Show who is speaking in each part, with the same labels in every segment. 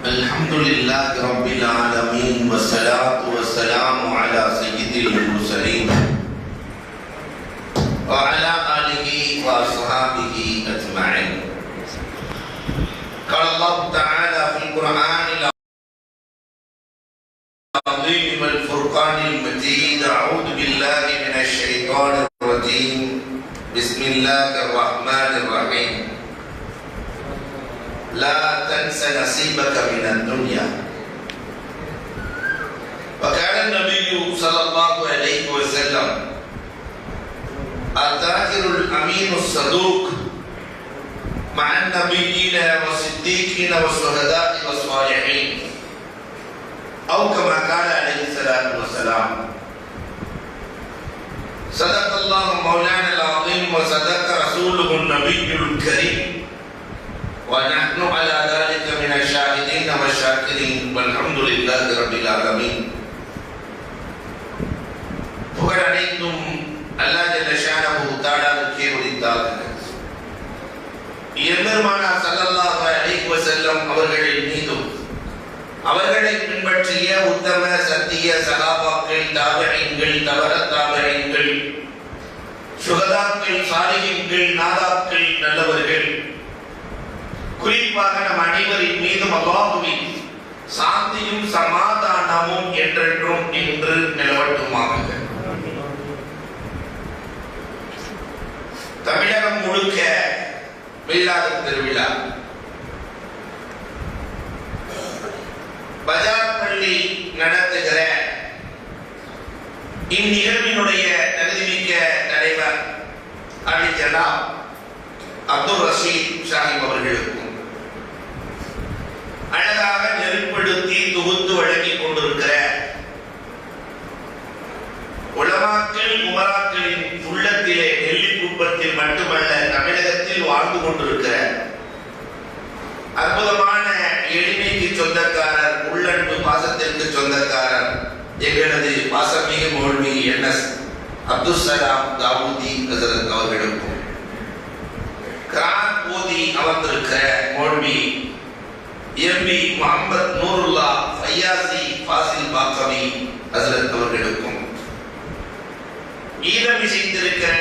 Speaker 1: अल्हम्दुलिल्लाह रब्बिल आलमीन वस्सलातु वस्सलामु अला सय्यिदिल मुरसलीन व अला आलिहि व अस्हाबिहि अजमईन। क़ाल अल्लाहु तआला फ़िल क़ुरआनिल अज़ीम वल फ़ुरक़ानिल मजीद। अऊज़ु बिल्लाहि मिनश शैतानिर रजीम। बिस्मिल्लाहिर रहमानिर रहीम। ला तंस नसीबक मिनद दुनिया। वकाल नबी सल्लल्लाहु अलैहि वसल्लम अताजिरुल अमीनुस सदूक मअन नबिय्यीन व सिद्दीकीन व शुहदा'i व सालिहीन औ कमा क़ाल अलैहि सलातु वस्सलाम। सदक़ल्लाहु मौलानल अज़ीम व सदक़ रसूलुहुन नबियुल करीम व नहनु अला ज़ालिका मिनश शाहिदीन व शाकिरीन वल्हम्दुलिल्लाहि रब्बिल आलमीन। புகழ் அனைத்தும் அல்லாஹ் ஜல்ல ஷானஹு தஆலாவுக்கே உரித்தாகிறது. எம்பெருமானார் ஸல்லல்லாஹு அலைஹி வஸல்லம் அவர்களின் மீதும் அவர்களை பின்பற்றிய உத்தம சத்திய சஹாபாக்கள், தாபிஈன்கள், தபர தாபிஈன்கள், சுஹதாக்கள், சாலிஹீன்கள், நாதாக்கள், நல்லவர்கள், குறிப்பாக நம் அனைவரின் மீதும் அல்லாஹ்வின் சாந்தியும் சமாதானமும் என்றென்றும் நின்று நிலவட்டுமாக. தமிழகம் முழுக்க மீலாது திருவிழா பஜார் பள்ளி நடத்துகிற இந்நிகழ்வினுடைய தகுதிமிக்க தலைவர் ஜனாப் அப்துல் ரஷீத் சாஹிப் அவர்களுக்கும் அழகாக நெருப்படுத்தி தொகுத்து வழங்கிக் கொண்டிருக்கிற உலமாக்கள் உமராக்களின் உள்ளத்திலே நெல்லிக்குப்பத்தில் மட்டுமல்ல தமிழகத்தில் வாழ்ந்து கொண்டிருக்கிற அற்புதமான எளிமைக்கு சொந்தக்காரர், உள்ளன்பு பாசத்திற்கு சொந்தக்காரர் எங்களது பாசமிகு மௌல்வி என்எஸ் அப்துல் சலாம் தாவூதி ஹஸரத் அவர்களுக்கும், கிரான் ஓதி அமர்ந்திருக்கிற மௌல்வி எம்பி முஹம்மத் நூருல்லா ஃபையாசி ஃபாசில் பாக்கவி ஹஸரத் அவர்களுக்கும், ஈரம் இசைத்திருக்கிற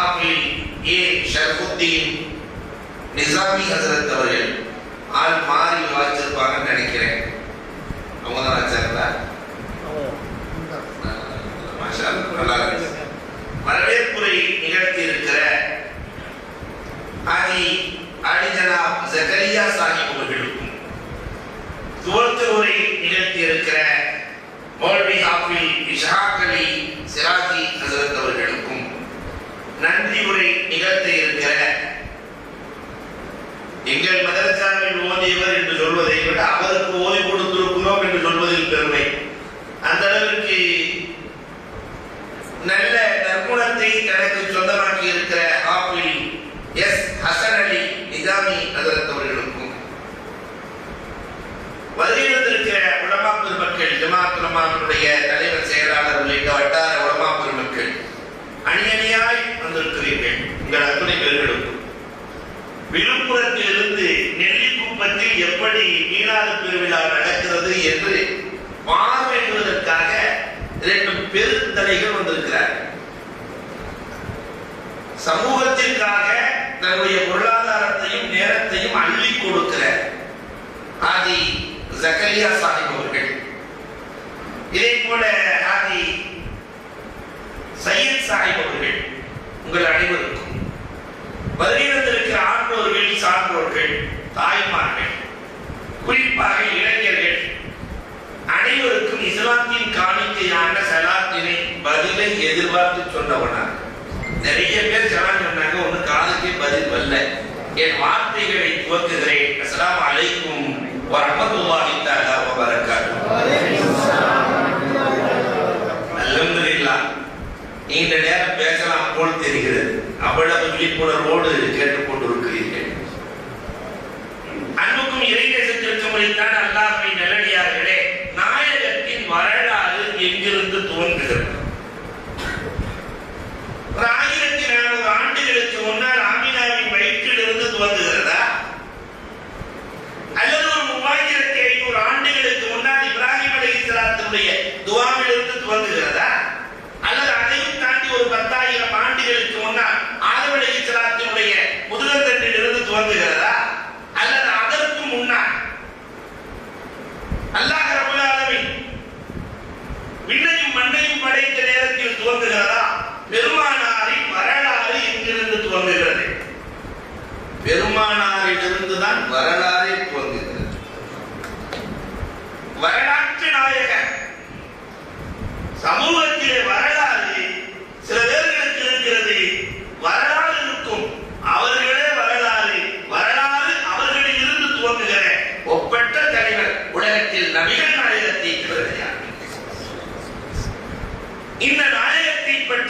Speaker 1: ஆஃபில் ஏ ஷர்ஃபுத்தீன் நிசாமி ஹஸரத் அவர்கள், ஆள் மாறி வாச்சிருப்பாங்கன்னு நினைக்கிறேன். அவங்க தான் வச்சாங்களா? மாஷா அல்லாஹ், நல்லா இருக்கு. வரவேற்புரை நிகழ்த்தி இருக்கிற ஆதி ஜனாப் ஜக்கரியா சாஹிப் அவர்களுக்கும், துவக்க உரை நிகழ்த்தி இருக்கிற மௌல்வி ஹாஃபில் இஷ்ஹாக் அலி சிராஜி ஹஸரத் அவர்களுக்கும், நன்றி உரை நிகழ்த்த இருக்கிற எங்கள் மதரசாவில் ஓதியவர் என்று சொல்வதை விட அவருக்கு ஓதி கொடுத்திருக்கிறோம் என்று சொல்வதில் பெருமை. அந்த அளவிற்கு நல்ல நற்குணத்தை தனக்கு சொந்தமாக்கி இருக்கிற ஹாஃபில் எஸ் ஹசன் அலி நிஜாமி ஹஸரத் அவர்களுக்கும், வருகிறந்திருக்கிற உலமா பெருமக்கள், ஜமாத் உலமாவுடைய தலைவர், செயலாளர் உள்ளிட்ட வட்டார உலமா பெருமக்கள் அணியணியாய் வந்திருக்கிறீர்கள். உங்கள் அத்துணை பேர்களுக்கும் விழுப்புரத்திலிருந்து நெல்லிக்குப்பத்தில் எப்படி மீனாது பெருவிழா நடக்கிறது என்று பார்வையிடுவதற்காக 2 பெருந்தலைகள் வந்திருக்கிறார்கள். சமூகத்திற்காக தன்னுடைய பொருளாதாரத்தையும் நேரத்தையும் அள்ளி கொடுக்கிற ஆதி ஜக்கரியா சாஹிப் அவர்கள், இதே போல ஆதி சையத் சாஹிப் அவர்கள், உங்கள் அனைவருக்கும் வருகிறந்திருக்கிற ஆண்டோர்கள், சான்றோர்கள், தாய்மார்கள், குறிப்பாக இளைஞர்கள் அனைவருக்கும் இஸ்லாத்தின் காணிக்கையான சலாத்தினை பதிலை எதிர்பார்த்து சொன்னவனாக. நிறைய பேர் சலாம் சொன்னாங்க, ஒண்ணு காதுக்கே பதில் வரல. என் வார்த்தைகளை துவக்குகிறேன். அஸ்ஸலாமு அலைக்கும் வ ரஹ்மத்துல்லாஹி தஆலா வ பரக்காத்துஹு. அல்ஹம்துலில்லாஹ், நீண்ட நேரம் பேசலாம் போல் தெரிகிறது. அவ்வளவு விழிப்புணர்வோடு கேட்டுக்கொண்டிருக்கிறீர்கள். அன்புக்கும் இறைநேசத்திற்கும் தான் அல்லாஹ்வின் நல்லடியார்களே, நாயகத்தின் வரலாறு எங்கிருந்து துவங்குகிறது? 1400 ஆண்டுகளுக்கு முன்னால் ஆமினாவின் வயிற்றிலிருந்து துவங்குகிறதா?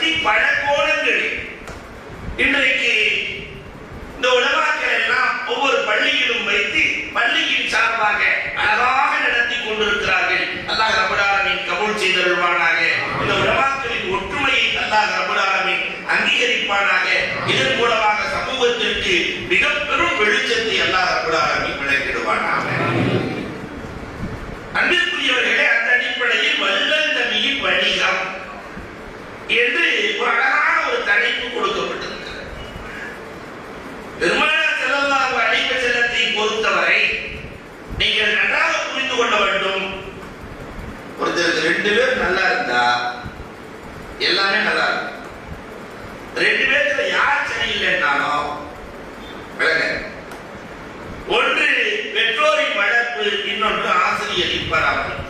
Speaker 1: பற்றி பல கோணங்களில் இன்றைக்கு இந்த உலமாக்கள் எல்லாம் ஒவ்வொரு பள்ளியிலும் வைத்து பள்ளியின் சார்பாக அழகாக நடத்தி கொண்டிருக்கிறார்கள். அல்லாஹ் ரப்பல் ஆலமீன் கபூல் செய்தருள்வானாக. இந்த உலமாக்களின் ஒற்றுமையை அல்லாஹ் ரப்பல் ஆலமீன் அங்கீகரிப்பானாக. இதன் மூலமாக சமூகத்திற்கு மிக பெரும் வெளிச்சத்தை அல்லாஹ் ரப்பல் ஆலமீன் விளக்கிடுவானாக. அன்பிற்குரியவர்களே, அந்த அடிப்படையில் வல்லல் நபியின் வணிகம் என்று ஒரு அழகான ஒரு தலைப்பு கொடுக்கப்பட்டிருக்கிறது. பெருமானார் ஸல்லல்லாஹு அலைஹி வஸல்லத்தை பொறுத்தவரை நீங்கள் நன்றாக புரிந்து கொள்ள வேண்டும். ஒருத்தருக்கு 2 பேர் நல்லா இருந்தா எல்லாமே நல்லா இருக்கும். 2 பேர்ல யார் சரியில்லைன்னாலும் விளங்க. ஒன்று பெற்றோரின் வளர்ப்பு, இன்னொன்று ஆசிரியரின் பராமரிப்பு.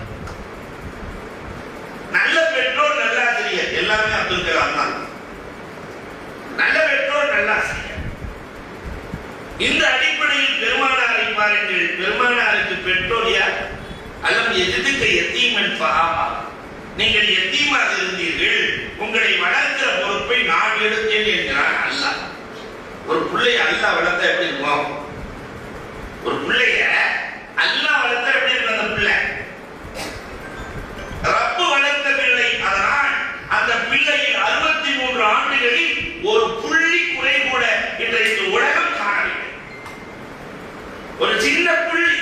Speaker 1: நல்ல பெற்றோர் நல்ல ஆசிரியர் எல்லாமே அப்துல் கலாம் தான். நல்ல பெற்றோர் நல்ல ஆசிரியர். இந்த அடிப்படையில் பெருமானாரை பாருங்கள். பெருமானாருக்கு பெற்றோர் யார்? அலம் எதிர்க்க எத்தீமன் ஃபஹாமா. நீங்கள் எத்தீமாக இருந்தீர்கள், உங்களை வளர்க்கிற பொறுப்பை நான் எடுத்தேன் என்கிறான் அல்லாஹ். ஒரு பிள்ளைய அல்லாஹ் வளர்த்தா எப்படி இருக்கும்? ஒரு பிள்ளைய அல்லாஹ் வளர்த்தா எப்படி இருக்கும்? அந்த பிள்ளை ரப்பு வளர்த்த பிள்ளை. அதனால் அந்த பிள்ளையில் 63 ஆண்டுகளில் ஒரு புள்ளி குறை கூட இன்றைக்கு உலகம் காணவில்லை. ஒரு சின்ன புள்ளி.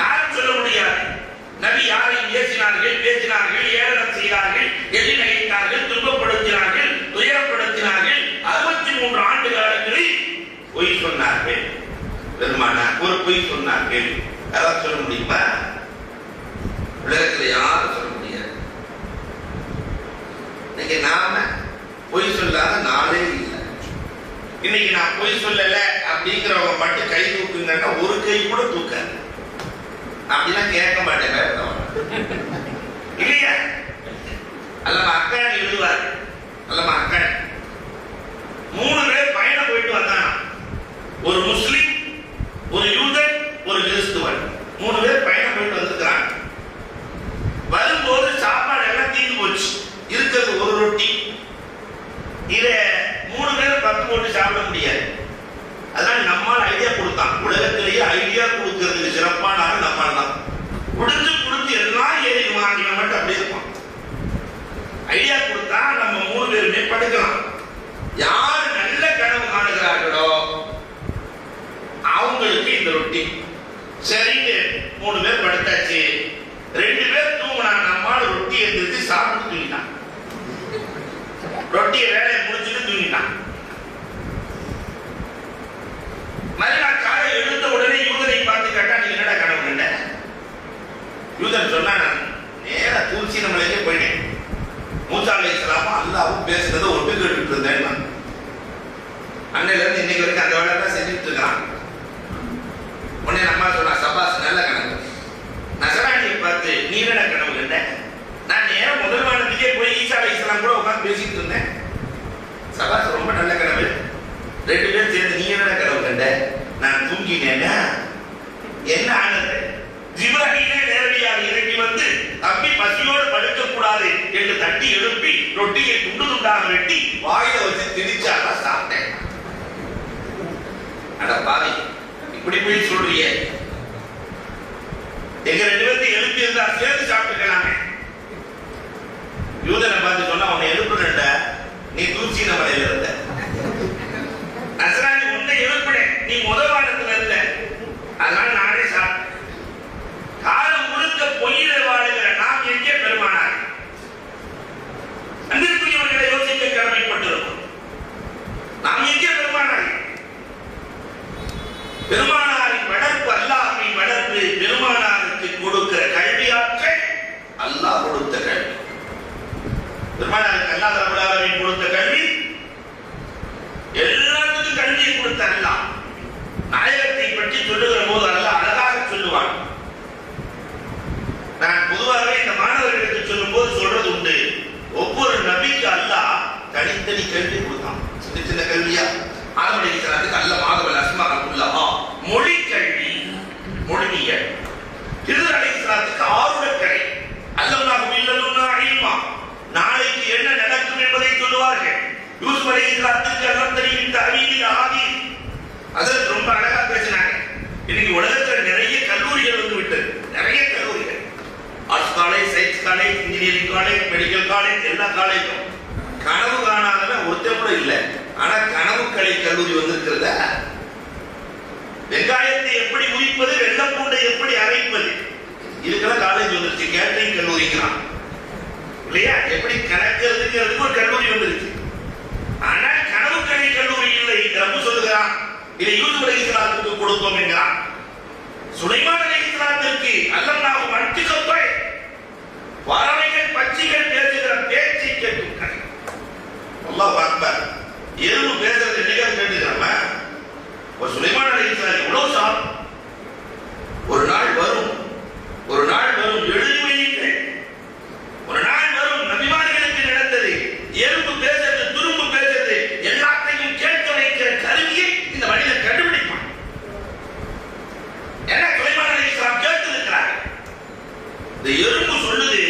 Speaker 1: யாரும் சொல்ல முடியாது. நபி யாரையும் ஏசினார்கள், பேசினார்கள், ஏளனம் செய்தார்கள், எள்ளி நகைத்தார்கள், துன்பப்படுத்தினார்கள், துயரப்படுத்தினார்கள். 63 ஆண்டு காலங்களில் பொய் சொன்னார்கள். பெருமானார் ஒரு பொய் சொன்னார்கள். யாராவது சொல்ல முடியுமா? உலகத்தில் யாரும் சொல்ல முடியாது. இன்னைக்கு நாம பொய் சொல்லாத நாளே இல்லை. இன்னைக்கு நான் பொய் சொல்லல அப்படிங்கிறவங்க மட்டும் கை தூக்குங்கன்னா ஒரு கை கூட தூக்காது. அப்படிலாம் கேட்க மாட்டேன் இல்லையா? அல்லமா அக்காணி எழுதுவார். அல்லமா அக்காணி 3 பேர் பயணம் போயிட்டு வந்தானா. ஒரு முஸ்லிம், ஒரு யூதன், ஒரு கிறிஸ்துவன். 3 பேர் பயணம் போயிட்டு வந்திருக்கிறாங்க. வரும்போது சாப்பாடு எல்லாம் தீர்ந்து போச்சு. இருக்கிறது ஒரு ரொட்டி. இத 3 பேர் 10 போட்டு சாப்பிட முடியாது. அதனால நம்மால் ஐடியா கொடுத்தான். உலகத்திலேயே ஐடியா கொடுக்கிறதுக்கு சிறப்பான ஆள் நம்மால் தான். கொடுத்து எல்லாம் ஏறி வாங்கின மட்டும் அப்படியே இருப்பான். ஐடியா கொடுத்தா நம்ம 3 பேருமே படுக்கலாம். யார் நல்ல கனவு காணுகிறார்களோ அவங்களுக்கு இந்த ரொட்டி. சரிங்க, 3 பேர் படுத்தாச்சு. 2 பேர் தூங்கினா. நம்மால் ரொட்டி எடுத்து சாப்பிட்டு தூங்கினான். ரொட்டியை வேலையை முடிச்சுட்டு தூங்கினான். மறுநாள் காலை எழுந்த உடனே யூதனை பார்த்து கேட்டா, நீங்க என்னடா கனவு கண்ட? யூதன் சொன்னா, நேரா தூசி நம்மளுக்கே போயிட்டேன். மூசா அலைஹிஸ்ஸலாம் அல்லாஹ்வும் பேசுறதை ஒட்டு கேட்டுட்டு இருந்தேன். அன்னையில இருந்து இன்னைக்கு வரைக்கும் அந்த வேலை தான் செஞ்சுட்டு இருக்கான். உடனே நம்ம சொன்னா, சபாஸ் நல்ல கனவு. நசராணியை பார்த்து, நீ என்னடா கனவு கண்ட? நான் நேரம் முதல் வானத்துக்கே போய் ஈசா அலைஹிஸ்ஸலாம் கூட உட்காந்து பேசிட்டு இருந்தேன். சபாஸ் ரொம்ப நல்ல கனவு. 2 பேர் சேர்ந்து, நீ என்னடா கனவு கண்ட? நான் தூங்கினேன்னா என்ன ஆனது? ஜிப்ராஹீலே நேரடியாக இறங்கி வந்து தம்பி பசியோடு படுக்க கூடாது என்று தட்டி எழுப்பி ரொட்டியை துண்டு துண்டாக வெட்டி வாயில வச்சு திணிச்சாக சாப்பிட்டேன். அட பாவி, இப்படி போய் சொல்றிய? எங்க 2 பேர்த்தையும் எழுப்பி இருந்தா சேர்த்து சாப்பிட்டுக்கலாமே. யூதனை பார்த்து சொன்னா, அவனை எழுப்புறண்ட, நீ தூசின மலையில இருந்த. நசராணி உன்னை எழுப்புறேன், நீ முதல் வாரத்துல இருந்த. அதனால நானே சாப்பிட்டேன். காலம் முழுக்க பொய்யில வாழுகிற நாம் எங்கே பெருமானார்? அன்பிற்குரியவர்களை யோசிக்க கடமைப்பட்டிருக்கும். நாம் எங்கே பெருமானார்? பெருமானாரின் வளர்ப்பு அல்லாஹ்வின் வளர்ப்பு. பெருமானாருக்கு கொடுக்கிற கல்வியாற்றல் அல்லாஹ் கொடுத்த கல்வி. பெருமானாருக்கு அல்லாஹ் ரப்பல் ஆலமீன் கொடுத்த கல்வி. எல்லாத்துக்கும் கல்வியை கொடுத்த அல்லாஹ் நாயகத்தை பற்றி சொல்லுகிற போது அல்லாஹ் அழகாக சொல்லுவான். நான் பொதுவாகவே இந்த மாணவர்களுக்கு சொல்லும் போது சொல்றது உண்டு. ஒவ்வொரு நபிக்கு அல்லாஹ் தனித்தனி கல்வி கொடுத்தான். சின்ன சின்ன கல்வியா. ஆதம் அலைஹிஸ்ஸலாத்துக்கு அல்லாஹ் மாதவல் அஸ்மாஅல்லாஹ் மொழி கல்வி, மொழியியல். ஹிதர் அலைஹிஸ்ஸலாத்துக்கு ஆருடக்கலை. அல்லாஹ் இல்லலுன்னா இல்மா. நான் யூசுப் அலைஹிஸ்ஸலாத்துக்கு அல்லாஹ் தெரிவித்த தஅவீல் ஆதீஸ் ஹஜ்ரத் ரொம்ப அழகா பேசினாங்க. இன்னைக்கு உலகத்துல நிறைய கல்லூரிகள் வந்து விட்டது, நிறைய கல்லூரிகள், arts college, science college, engineering college, medical college, எல்லா காலேஜும் கனவு காணாதவன் ஒருத்தன் கூட இல்லை. ஆனா கனவு கலை கல்லூரி வந்திருக்கிறத, வெங்காயத்தை எப்படி உரிப்பது, வெள்ளப்பூண்டை எப்படி அரைப்பது, இதுக்கெல்லாம் காலேஜ் வந்துருச்சு. கேட்டரிங் கல்லூரிங்கிறான் இல்லையா, எப்படி கணக்கிறதுக்கு ஒரு கல்லூரி வந்துருச்சு. ஆனால் கனவு கலை கல்லூரி இல்லை. ரப்பு சொல்லுகிறான், இதை யூசுப் அலைஹிஸ்ஸலாத்துக்கு கொடுத்தோம் என்கிறான். சுலைமான் அலைஹிஸ்ஸலாத்துக்கு அல்லாஹ் மன்திகத்தை, பறவைகள் பட்சிகள் பேசுகிற பேச்சை கேட்கிறார். அல்லாஹ் அக்பர். எறும்பு பேசுறது நிகழ் கேட்டுக்கிறோமா? சுலைமான் அலைஹிஸ்ஸலாம் எவ்வளவு சார். ஒரு நாள் வரும், ஒரு நாள் வரும், எழுதி வையுங்கள். ஒரு நாள் வரும், நபிமார்களுக்கு நடந்தது. எறும்பு பேசுறது, துரும்பு பேசுறது, எல்லாத்தையும் கேட்க வைக்கிற கருவியை இந்த மனிதன் கண்டுபிடிப்பான். என்ன சுலைமான் அலைஹிஸ்ஸலாம் கேட்டு இருக்கிறார். இந்த எறும்பு சொல்லுது,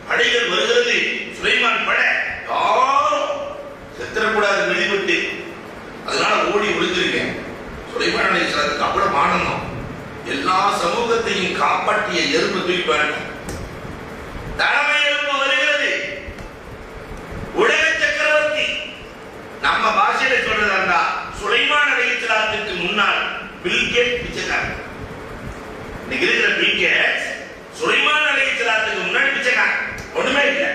Speaker 1: படைகள் வருகிறது, சுலைமான் படை யாரும் செத்துறக்கூடாது வெளிவிட்டு, அதனால ஓடி ஒளிஞ்சிருக்கேன். சுலைமான் அலைஹிஸ்ஸலாத்துக்கு அவ்வளவு ஆனந்தம். எல்லா சமூகத்தையும் காப்பாற்றிய எறும்பு தூக்கிப்பாங்க. தலைமை எறும்பு வருகிறது, உலக சக்கரவர்த்தி. நம்ம பாஷையில சொல்றதா சுலைமான் அலைஹிஸ்ஸலாத்துக்கு முன்னால் பில்கேட் பிச்சைக்காரன். இன்னைக்கு இருக்கிற பில்கேட் சுலைமான் அலைஹிஸ்ஸலாத்துக்கு முன்னாடி பிச்சைக்காரன், ஒண்ணுமே இல்லை.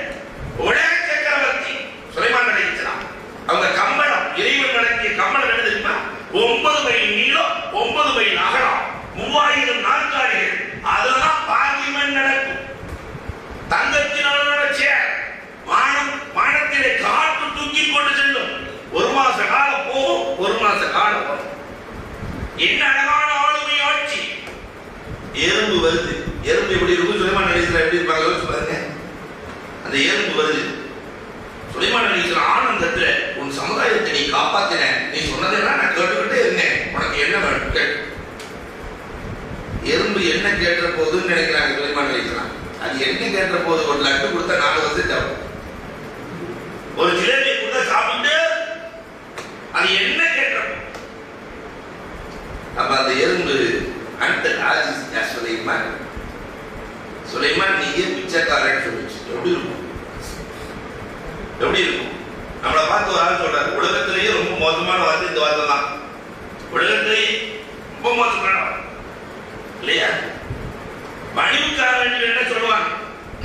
Speaker 1: உலக சக்கரவர்த்தி சுலைமான் அலைஹிஸ்ஸலாம். அவங்க கம்பளம், இறைவன் வழங்கிய கம்பளம் என்ன தெரியுமா? 9 மைல் நீளம், 9 மைல் அகலம், 3000 நாற்காலிகள். அதெல்லாம் பார்லிமெண்ட் நடக்கும். தங்கத்தினால சேர், வானத்திலே காற்று தூக்கி கொண்டு செல்லும். 1 மாச காலம் போகும், 1 மாச காலம் வரும். என்ன அழகான ஆளுமை ஆட்சி. எறும்பு வருது. எறும்பு எப்படி இருக்கும், சுலைமான் அலைஹிஸ்ஸலாம் எப்படி இருப்பாங்க யோசிச்சு பாருங்க. அந்த எறும்பு வருது. சுலைமான் அலைஹிஸ்ஸலாம் ஆனந்தத்துல, உன் சமுதாயத்தை நீ காப்பாத்தின, நீ சொன்னதெல்லாம் நான் கேட்டுக்கிட்டே இருந்தேன், உனக்கு என்ன வேணும் கேட்டு. எறும்பு என்ன கேட்ட போதுன்னு நினைக்கிறாங்க சுலைமான் அலைஹிஸ்ஸலாம். அது என்ன கேட்ட போது, ஒரு லட்டு கொடுத்தா 4 வருஷம், ஒரு ஜிலேபி கொடுத்தா சாப்பிட்டு, அது என்ன கேட்ட. அப்ப அந்த எறும்பு அந்த ஆஜிஸ் சுலைமான், சுலைமான் நீயே பிச்சைக்காரன் சொல்லிச்சு. எப்படி இருக்கும், எப்படி இருக்கும்? நம்மளை பார்த்து ஒரு ஆள் சொல்றாரு, உலகத்திலேயே ரொம்ப மோசமான வார்த்தை இந்த வார்த்தை தான். உலகத்திலேயே ரொம்ப மோசமான இல்லையா? மணிவுக்காரன் என்ன சொல்லுவாங்க,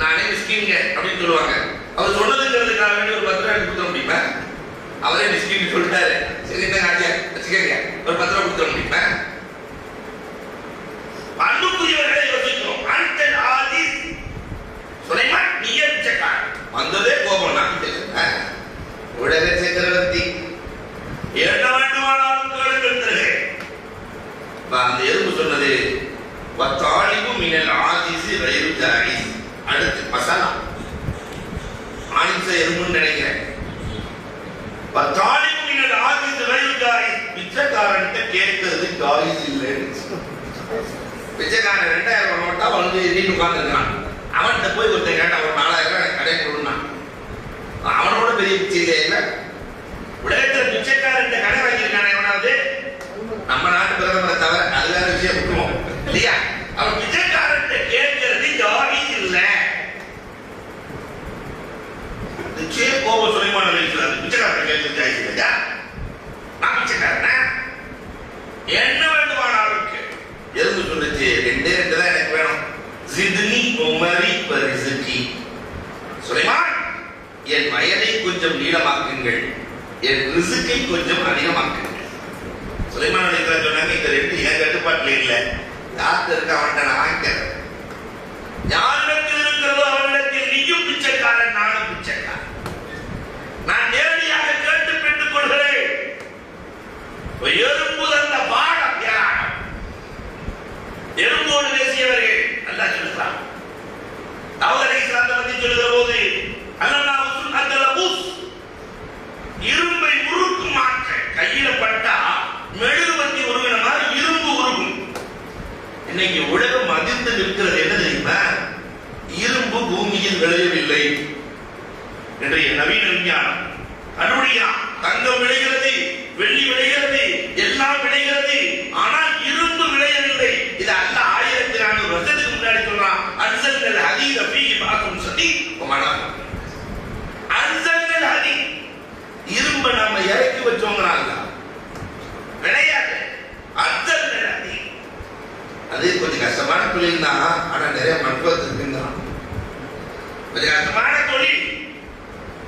Speaker 1: நானே மிஸ்கின்ங்க அப்படின்னு சொல்லுவாங்க. அவர் சொன்னதுங்கிறதுக்காக வேண்டி ஒரு 10 ரூபாய் கொடுத்த முடியுமா? அவரே மிஸ்கின் சொல்லிட்டாரு, சரி இந்த காட்டியா வச்சுக்கங்க, ஒரு 10 ரூபாய் கொடுத்த முடியுமா? அன்புக்குரியவர்களை யோசிக்கிறோம். அன்டல் ஆதிஸ் சுலைமான் நீயே பிச்சைக்காரன். வந்ததே கோபம். உலக சக்கரவர்த்தி என்ன வேண்டுமானாலும் கேளுங்கள் தருகிறேன். அந்த எறும்பு சொன்னது வத்தாலிபு மினல் ஆதிசி ரைரு ஜாயிஸ். அடுத்து மசாலா ஆனிச எறும்புன்னு நினைக்கிறேன். வத்தாலிபு மினல் ஆதிசி ரைரு ஜாயிஸ். பிச்சைக்காரன்ட்ட கேட்கிறது ஜாயிஸ் இல்லைன்னு. பிச்சைக்காரன் 2000 ரூபாய் நோட்டா வந்து நீட்டு உட்கார்ந்துருக்கான். அவன்கிட்ட போய் ஒருத்தன் கேட்டா ஒரு 4000 ரூபாய் கடை கொடுனான். அவனோட பெரிய பிச்சை இல்லை. உலகத்துல பிச்சைக்காரன் கடை வாங்கியிருக்கான எவனாவது? நம்ம நாட்டு பிரதமரை தவிர. அது வேற விஷயம் விட்டுருவோம் இல்லையா? அவன் பிச்சைக்காரன் கேட்கிறது ஜாயிஸ் இல்லை. நிச்சயம் கோபம் சுலைமான் அலைஹிஸ்ஸலாம். பிச்சைக்காரன் கேட்கிறது ஜாயிஸ் இல்லையா? நான் பிச்சைக்காரனா? என்ன வேண்டுமானாலும் எறும்பு சொல்லுச்சு, 2 தான் எனக்கு வேணும். ஜித்னி உமரி பரிசுகி. சுலைமான், என் வயதை கொஞ்சம் நீளமாக்குங்கள், என் ரிசுக்கை கொஞ்சம் அதிகமாக்குங்கள். சுலைமான் அலைஹிஸ்ஸலாம் சொன்னாங்க, இந்த 2 என் கட்டுப்பாட்டில் இல்லை. யார்கிட்ட இருக்க அவன்கிட்ட நான் வாங்கிக்கிறேன். யாரிடத்தில் இருக்கிறதோ அவனிடத்தில் நீயும் பிச்சைக்காரன், நானும் பிச்சைக்காரன். நான் நேரடியாக கேட்டு பெற்றுக் கொள்கிறேன். எறும்பு தந்த பாடம் தியானம். எறும்போடு பேசியவர்கள் அல்லாஹ் சொல்றான். தாவூத் அலைஹிஸ்ஸலாத்தை பற்றி சொல்லுகிற போது அல்லாஹ் சுல்ஹத்தலபுஸ், இரும்பை உருக்கும் ஆற்றல். கையில பட்டா மெழுகுவர்த்தி உருகின மாதிரி இரும்பு உருகும். இன்னைக்கு உலகம் அதிர்ந்து நிற்கிறது என்ன தெரியுமா? இரும்பு பூமியில் விளையவில்லை. இன்றைய நவீன விஞ்ஞானம் கண்டுபிடிக்கிறான். தங்கம் விளைகிறது, வெள்ளி விளைகிறது, எல்லாம் விளைகிறது, ஆனால் இரும்பு விளையவில்லை. இது அல்லாஹ் 1400 வருஷத்துக்கு முன்னாடி சொல்றான். அன்சல்னல் ஹதீத ஃபீஹி பாஸுன் ஷதீத் வ மனாஃபிஉ. அன்சல்னல் ஹதீத், இரும்பை நம்ம இறக்கி வச்சோங்கறாங்க, விளையாது. அன்சல்னல் ஹதீத் அது கொஞ்சம் கஷ்டமான தொழில் தான், ஆனா நிறைய மன்ஃபஅத் இருக்குங்க. கொஞ்சம் கஷ்டமான தொழில்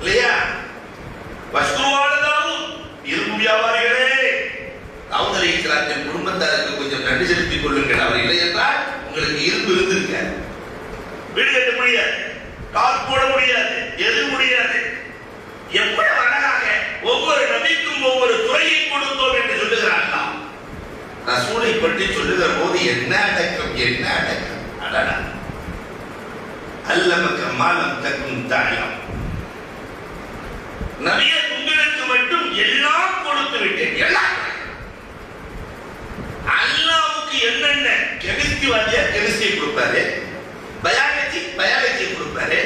Speaker 1: இல்லையா? வஸ்குவாலதாவும் இரும்பு வியாபாரிகளே, தாவூத் அலைஹிஸ்ஸலாத்தின் குடும்பத்தாருக்கு கொஞ்சம் நன்றி செலுத்திக் கொள்ளுங்கள். அவர் இல்லை என்றால் உங்களுக்கு இரும்பு இருந்திருக்க. வீடு கட்ட முடியாது, கால் போட முடியாது, எது முடியாது. எவ்வளவு அழகாக ஒவ்வொரு நபிக்கும் ஒவ்வொரு துறையை கொடுத்தோம் என்று சொல்லுகிறார்கள். ரசூலை பற்றி சொல்லுகிற போது என்ன அடக்கம், என்ன அடக்கம்! அடடா, அல்லமக மாலம் தக்கும் தாயம். நபியே, உங்களுக்கு மட்டும் எல்லாம் கொடுத்து விட்டேன். எல்லாம் அல்லாஹ்வுக்கு என்னென்ன கெமிஸ்ட்ரி வாத்தியார் கெமிஸ்ட்ரி கொடுப்பாரு, பயாலஜி கொடுப்பாரு,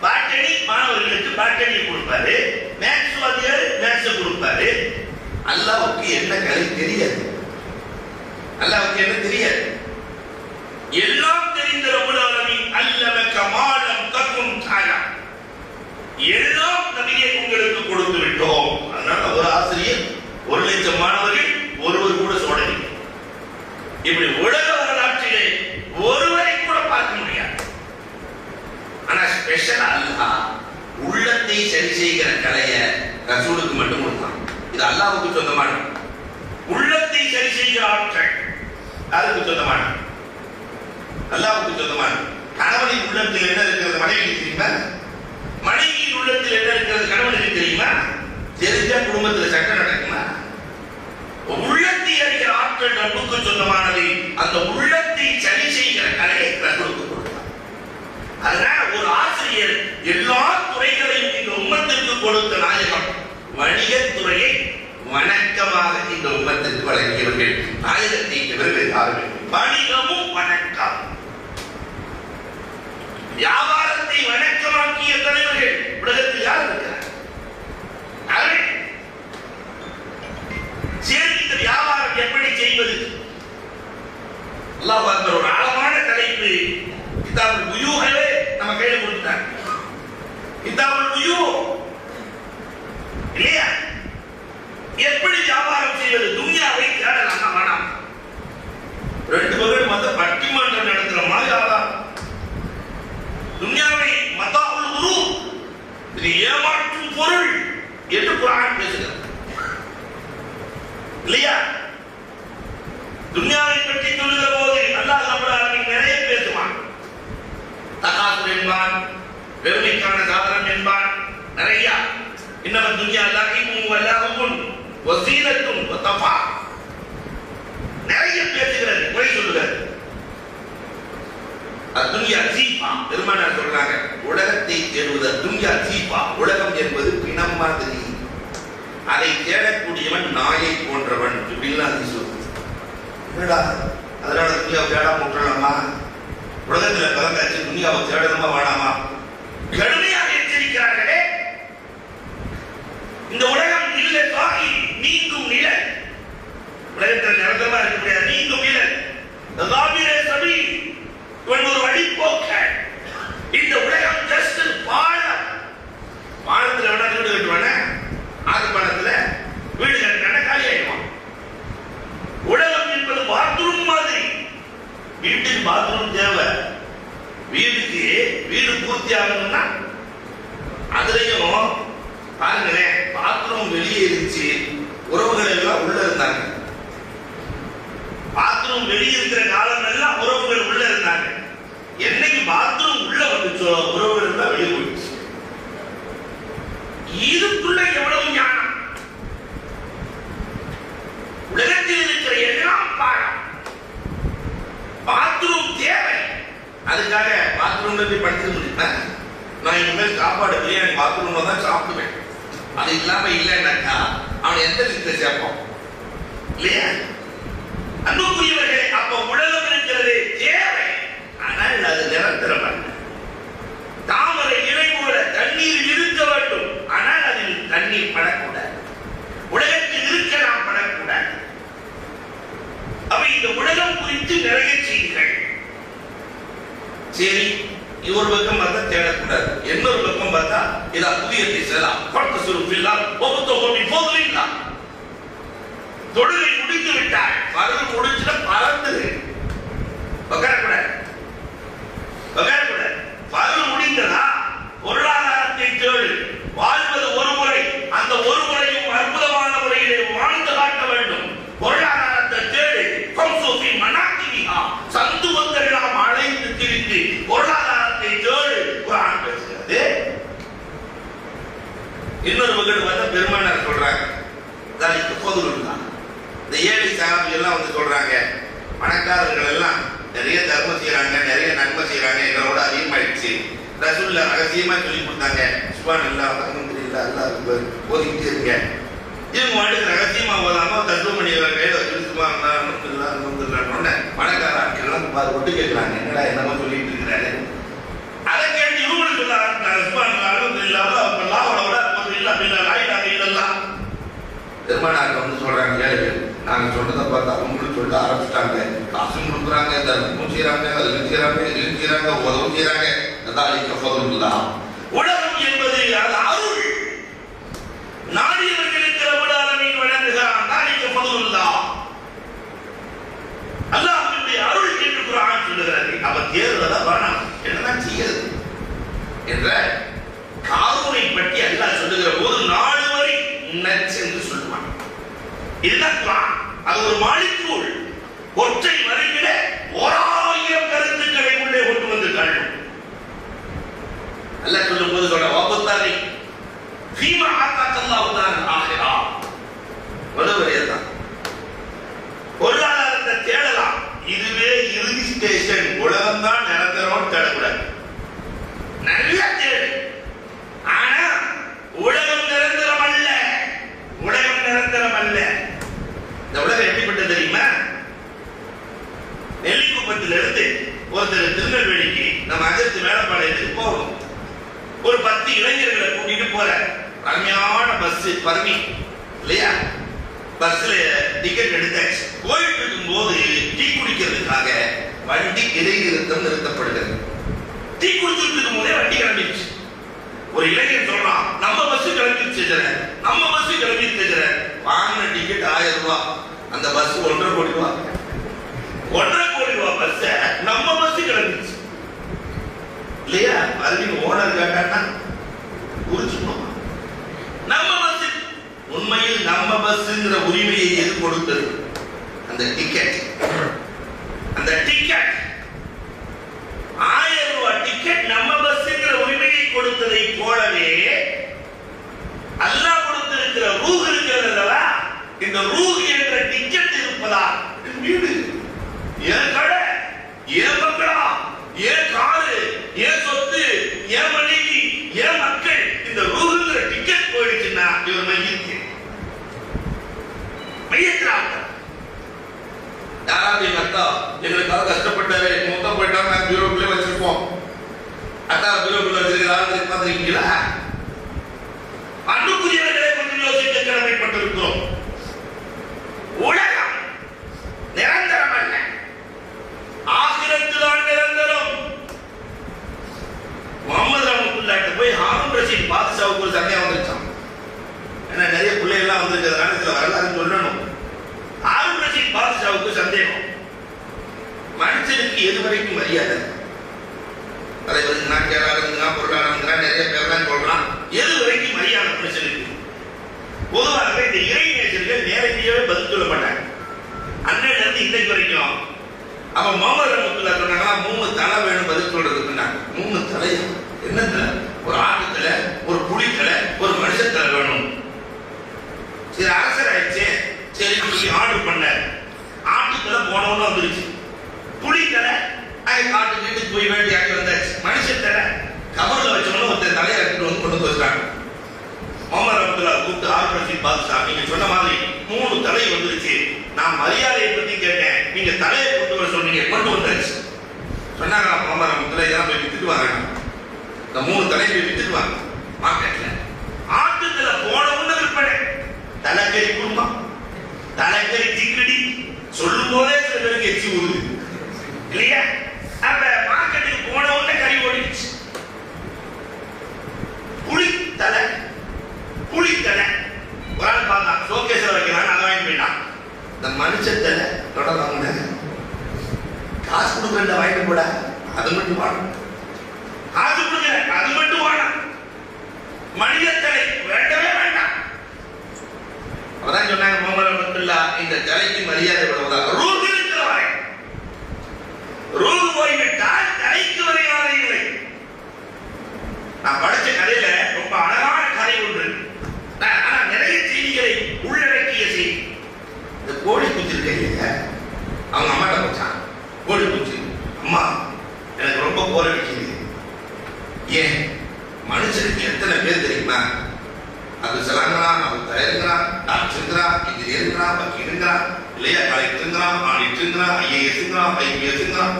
Speaker 1: பாட்டனி மாணவர்களுக்கு பாட்டனி கொடுப்பாரு, மேத்ஸ் வாத்தியார் மேத்ஸ் கொடுப்பாரு. அல்லாஹ்வுக்கு என்ன கலை தெரியாது, அல்லாஹ்வுக்கு என்ன தெரியாது. எல்லாம் தெரிந்த ரப்பல் ஆலமீன் அல்லமக மாலம் தக்கும் தாயம். எல்லாம் நபியே உங்களுக்கு கொடுத்து விட்டோம். அதனால ஒரு ஆசிரியர் 1,00,000 மாணவர்கள் ஒருவர் கூட சோதனை. இப்படி உலக வரலாற்றிலே ஒருவரை கூட பார்க்க முடியாது. ஆனா ஸ்பெஷல் அல்லாஹ் உள்ளத்தை சரி செய்கிற கலையை ரசூலுக்கு மட்டும் கொடுத்தான். இது அல்லாஹ்வுக்கு சொந்தமான உள்ளத்தை சரி செய்கிற ஆட்கள். யாருக்கு சொந்தமான? அல்லாஹ்வுக்கு சொந்தமான. கணவனின் உள்ளத்தில் என்ன இருக்கிறது மனைவிக்கு தெரியுமா? மனைவியின் உள்ளத்தில் என்ன இருக்கிறது கணவனுக்கு தெரியுமா? தெரிஞ்சா குடும்பத்தில் சட்டம் நடக்குமா? உள்ளத்தை அறிகிற ஆட்கள் ரப்புக்கு சொந்தமானது. அந்த உள்ளத்தை சரி செய்கிற கலையை ரப்புக்கு கொடுத்தார். அதனால ஒரு ஆசிரியர் எல்லா துறைகளையும் இந்த உம்மத்திற்கு கொடுத்த நாயகம் வணிகத் துறையை வணக்கமாக இந்த உம்மத்திற்கு வழங்கியவர்கள். நாயகத்தை தவிர யாரும் வணிகமும் வணக்கம், வியாபாரத்தை வணக்கமாக்கிய தலைவர்கள் உலகத்தில் யார் இருக்கிறார்? சரி, இந்த வியாபாரம் எப்படி செய்வது? அல்லாஹ் அக்பர். ஒரு ஆழமான தலைப்பு. கிதாபுல் புயூஹ்வே நம்ம கையில கொடுத்தாங்க. கிதாபுல் புயூஹ் இல்லையா? எப்படி வியாபாரம் செய்வது? துன்யாவை தேடலாம் வேணாம். 2 பேரும் மத பட்டிமன்றம் நடத்துற மாதிரி ஆகலாம். துன்யாவை மதாவுல் குரூர், இது ஏமாற்றும் பொருள் என்று குர்ஆன் பேசுகிறது இல்லையா? துன்யாவை பற்றி சொல்லுகிற போது அல்லாஹ் ரப்பல் ஆலமீன் நிறைய பேசுவான். தகாசுர் என்பான், பெருமைக்கான சாதனம் என்பான், நிறைய. இன்னம துன்யா லஹீபுன் வ லஹ்வுன் வ ஸீனத்துன் வ தஃபா, நிறைய பேசுகிறது, குறை சொல்லுகிறது. துன்யா ஜீபா, பெருமானார் சொல்றாங்க, உலகத்தை தேடுவது துன்யா ஜீபா. உலகம் என்பது பிணம் மாதிரி, அதை தேடக்கூடியவன் நாயை போன்றவன். இப்படிலாம் அது சொல்லுது. அதனால துன்யாவை தேடாம விட்டுறலாமா? உலகத்தில் கலந்தாச்சு, துன்யாவை தேடணுமா வேணாமா? கடுமையாக எச்சரிக்கிறார்களே. இந்த உலகம் இல்லை தாகி நீங்கும் நிழல். உலகத்தில் நிரந்தரமா இருக்க முடியாது, நீங்கும் நிழல். இவன் ஒரு வழிபோக்க. இந்த உலகம் ஜஸ்ட் பாலம். பாலத்தில் வேணா வீடு கட்டுவானே, ஆதி பாலத்துல வீடு கட்டினா காலி ஆயிடுவான். உலகம் என்பது பாத்ரூம் மாதிரி. வீட்டுக்கு பாத்ரூம் தேவை. வீட்டுக்கு வீடு பூர்த்தி ஆகணும்னா அதுலயும் பாருங்களேன், பாத்ரூம் வெளியே இருந்துச்சு, உறவுகள் எல்லாம் உள்ள இருந்தாங்க. பாத்ரூம் வெளியே இருக்கிற காலம் எல்லாம் உறவுகள் உள்ள இருந்தாங்க. என்னைக்கு பாத்ரூம் உள்ள வந்துச்சோ உறவுகள் எல்லாம் வெளியே போயிடுச்சு. இதுக்குள்ள எவ்வளவு ஞானம்! உலகத்தில் இருக்கிற எல்லாம் பாடம். பாத்ரூம் தேவை. அதுக்காக பாத்ரூம்ல போய் படிச்சு முடிப்பேன். நான் இனிமேல் சாப்பாடு பிரியாணி பாத்ரூம்ல தான் சாப்பிடுவேன். அது இல்லாம இல்லைன்னாக்கா அவன் எந்த லிஸ்ட்ல சேர்ப்போம் இல்லையா? அன்புக்குரியவர்களே, அப்ப உலகம் இருக்கிறது தேவை. ஆனால் அது நிரந்தரம். தாமரை இலை போல தண்ணீர் இருக்க வேண்டும், ஆனால் அதில் தண்ணீர் பழக்க இதா புதியத்தை செல்லாம் ஃபர்தசுரு ஃபில்லாஹ் வபதஹு மின் ஃபضலில்லாஹ். தொழுகை முடித்து விட்டார், பரது முடிச்சுட்டு பறந்துரு பகரக்கூடாது. பரது முடிந்ததா பொருளாதாரத்தை தேடு. வாழ்வது ஒரு முறை, அந்த ஒரு முறையும் அற்புதமான முறையிலே வாழ்ந்து காட்ட வேண்டும். பொருளாதாரத்தை தேடு. ஃபம்சுஃபி மனாகிபிஹா, சந்து வந்தெல்லாம் அழைத்து திரிந்து பொருளாதாரத்தை தேடு. குர்ஆன் பேசுகிறது. இன்னொரு வகை வந்து பெருமானார் சொல்றாங்க, தலிக்கு ஃபதுலுல்லாஹ். இந்த ஏழை சாராபி எல்லாம் வந்து சொல்றாங்க, பணக்காரர்கள் எல்லாம் நிறைய தர்மம் செய்யறாங்க, நிறைய நன்மை செய்யறாங்க, எங்களோட அதிகமாயிடுச்சு. ரசூலுல்லாஹ் ரகசியமா சொல்லி கொடுத்தாங்க, சுப்ஹானல்லாஹ் அல்ஹம்துலில்லாஹ் அல்லாஹ் அக்பர் ஓதிக்கிட்டே இருங்க. இவங்க வாட்டுக்கு ரகசியமா ஓதாம தர்மணி கையில வச்சு சுப்ஹானல்லாஹ் அல்ஹம்துலில்லாஹ் அல்ஹம்துலில்லாஹ் பணக்கார ஆட்கள் எல்லாம் ஒட்டு கேட்கிறாங்க, என்னடா என்னமோ சொல்லிட்டு இருக்கிறாரு. அதை கேட்டு இவங்களும் சொல்ல ஆரம்பிச்சாங்க, சுப்ஹானல்லாஹ் அல்ஹம்துலில்லாஹ் அல்லாஹ் அல்ஹம்துலில்லாஹ் பில்லாஹ் லா இலாஹா இல்லல்லாஹ். பெருமானார் வந்து சொல்றாங்க, நாங்க சொன்னதை பார்த்து அவங்களும் சொல்ல ஆரம்பிச்சிட்டாங்க. காசும் கொடுக்குறாங்க, தர்மமும் செய்யறாங்க, அதுவும் செய்யறாங்க, இதுவும் செய்யறாங்க, உதவும் செய்யறாங்க. உலகம் என்பது அது அருள். நாடியவர்களுக்கு ரப்பல் ஆலமீன் வழங்குகிறான். நாடிக்கு ஃபதுலுல்லாஹ், அல்லாஹ்வுடைய அருள் என்று குர்ஆன் சொல்லுகிறது. அவ தேர்தல வேணாம், என்னதான் செய்யறது என்ற காரூனை பற்றி அல்லாஹ் சொல்லுகிற போது 4 வரி நச்சு என்று சொல்லுவான். இதுதான் குர்ஆன். அது ஒரு மாலிக்கூல். ஒற்றை வரியிலே 1000 கருத்துக்களை உள்ளே கொண்டு வந்து காட்டும். அல்லாஹ் சொல்லும் போது சொல்ற வபத்தரி ஃபீமா ஆத்தாக்கல்லாஹு தஆலா ஆகிரா. வலவரியதான் பொருளாதாரத்தை தேடலாம், இதுவே இறுதி ஸ்டேஷன். உலகம் தான் நிரந்தரம் தேடக்கூடாது, நல்ல தேடு. ஆனா உலகம் நிரந்தரம் அல்ல, உலகம் நிரந்தரம் அல்ல. இந்த உலகம் எப்படிப்பட்டது தெரியுமா? நெல்லிக்குப்பத்திலிருந்து ஒருத்தர் திருநெல்வேலிக்கு நம்ம அஜத்து மேலப்பாளையத்துக்கு போகணும். ஒரு 10 இளைஞர்களை கூட்டிட்டு போற அருமையான பஸ் பர்மி இல்லையா? பஸ்ல டிக்கெட் எடுத்தாச்சு. போயிட்டு இருக்கும் போது டீ குடிக்கிறதுக்காக வண்டி இடைநிறுத்தம் நிறுத்தப்படுகிறது. டீ குடிச்சுட்டு இருக்கும் போதே வண்டி கிளம்பிடுச்சு. ஒரு இளைஞன் சொல்றான், நம்ம பஸ் கிளம்பிடுச்சு, நம்ம பஸ் கிளம்பிடுச்சு. வாங்கின டிக்கெட் 1000 ரூபாய். அந்த பஸ் 1.5 கோடி ரூபாய். 1.5 கோடி ரூபாய் பஸ் நம்ம பஸ் கிளம்பிடுச்சு இல்லையா? அதுக்கு ஓனர் கேட்டான்னா குறிச்சுக்கணும். நம்ம பஸ் உண்மையில் நம்ம பஸ்ங்கிற உரிமையை எது கொடுத்தது? அந்த டிக்கெட். அந்த டிக்கெட் 1000 ரூபாய் டிக்கெட் நம்ம பஸ்ங்கிற உரிமையை கொடுத்ததை போலவே அல்லாஹ் கொடுத்திருக்கிற ரூஹ் இருக்கிறதா, இந்த ரூஹ் என்ற டிக்கெட் இருப்பதா? வீடு, ஏன் கடை, ஏன் மக்களா, ஏன் காரு, ஏன் சொத்து, ஏன் மனைவி, ஏன் மக்கள், இந்த ரூஹ்ங்கிற டிக்கெட் போயிடுச்சுன்னா இவர் மையத்தினாங்க. யாராவது எங்க அத்தா எங்களுக்காக கஷ்டப்பட்டாரு, மொத்தம் போயிட்டாங்க, பீரோக்குள்ளே வச்சிருப்போம். அத்தா பீரோக்குள்ள வச்சிருக்கிறாரு பார்த்துருக்கீங்களா? அன்புக்குரியவர்களை கொஞ்சம் யோசிக்க கடமைப்பட்டிருக்கிறோம். உலகம் நிரந்தரம் அல்ல, ஆகிரத்து தான் நிரந்தரம். முகமது ரஹ்மத்துல்லாஹி போய் ஹாரூன் ரஷீத் பாதுஷாவுக்கு ஒரு சந்தேகம் வந்துருச்சான். ஏன்னா நிறைய பிள்ளைகள்லாம் வந்திருக்கிறதுனால இதுல வரலாறு சொல்லணும். ஹாரூன் ரஷீத் பாதுஷாவுக்கு சந்தேகம், மனுஷனுக்கு எது வரைக்கும் மரியாதை? தலைவருங்கிறான், கேளாளருங்கிறான், பொருளாளருங்கிறான், நிறைய பேர்லாம் சொல்றான். எது வரைக்கும் மரியாதை மனுஷனுக்கு? பொதுவாகவே இந்த இறை நேசர்கள் நேரடியாகவே பதில் சொல்ல மாட்டாங்க. அன்னையில இருந்து இன்றைக்கு வரைக்கும் அப்ப முகமது ரஹ்மத்துல்லாஹி சொன்னாங்களா, 3 தலை வேணும் பதில் சொல்றதுக்கு. 3 தலை என்ன தலை? ஒரு ஆட்டு தலை, ஒரு புலி தலை, ஒரு மனுஷ தலை வேணும். சரி, அரசர் ஆயிடுச்சு. சரி, ஆர்டர் பண்ண ஆட்டு தலை போனவங்க வந்துருச்சு. புலி தலை காட்டு வீட்டுக்கு போய் வேண்டியாக்கி வந்தாச்சு. மனுஷ தலை கபர்ல வச்சவங்க ஒருத்தர் தலையை எடுத்துட்டு வந்து கொண்டு வச்சுட்டாங்க. முகமது ரஹ்மத்துல்லாஹி கூப்பிட்டு ஹாரூன் ரஷீத் பாதுஷா, நீங்க சொன்ன மாதிரி 3 தலை வந்துருச்சு. நான் மரியாதையை பத்தி கேட்டேன், நீங்க தலையை கொண்டு வர சொன்னீங்க, கொண்டு வந்தாச்சு. சொன்னாங்க முகமது ரஹ்மத்துல்லாஹி இதெல்லாம் போய் வித்துட்டு வாங்க, இந்த 3 தலையை போய் வித்துட்டு வாங்க மார்க்கெட்ல. ஆட்டுல போனவங்க விற்பனை. தலைக்கறி குடும்பம், தலைக்கறி திக்கடி சொல்லும் போதே சில பேருக்கு எச்சி ஊறுது இல்லையா? அப்ப மார்க்கெட்டுக்கு போனவங்க கறி ஓடிடுச்சு. புளி மனுஷத்தை தொடர்வாங்க. காசு கொடுக்குற வாங்கிட்டு போட, அது மட்டும் வாணும். காசு கொடுக்குற அது மட்டும் வாணும். மனித தலை வேண்டவே வேண்டாம். அவதான் சொன்னாங்க முகமது இந்த தலைக்கு மரியாதை விடுவதா. ரூஹ் இருக்கிறவரை ரூஹ் போய்விட்டால் தலைக்கு மரியாதை இல்லை. நான் படிச்ச கதையில ரொம்ப அழகான கதை ஒன்று. ஆனா நிறைய செய்திகளை உள்ளடக்கிய செய்தி. இந்த கோழி குஞ்சு இருக்க அவங்க அம்மாட்ட போச்சான். கோழி குஞ்சு, அம்மா எனக்கு ரொம்ப போர் அடிக்குது. ஏன் மனுஷனுக்கு எத்தனை பேர் தெரியுமா? அது சிலங்கிறான், அது தயங்குறான், டாக்டருங்கிறான், இன்ஜினியருங்கிறான், வக்கீலுங்கிறான், இல்லையா கலெக்டருங்கிறான், ஆடிட்டருங்கிறான், ஐஏஎஸ்ங்கிறான், ஐபிஎஸ்ங்கிறான்,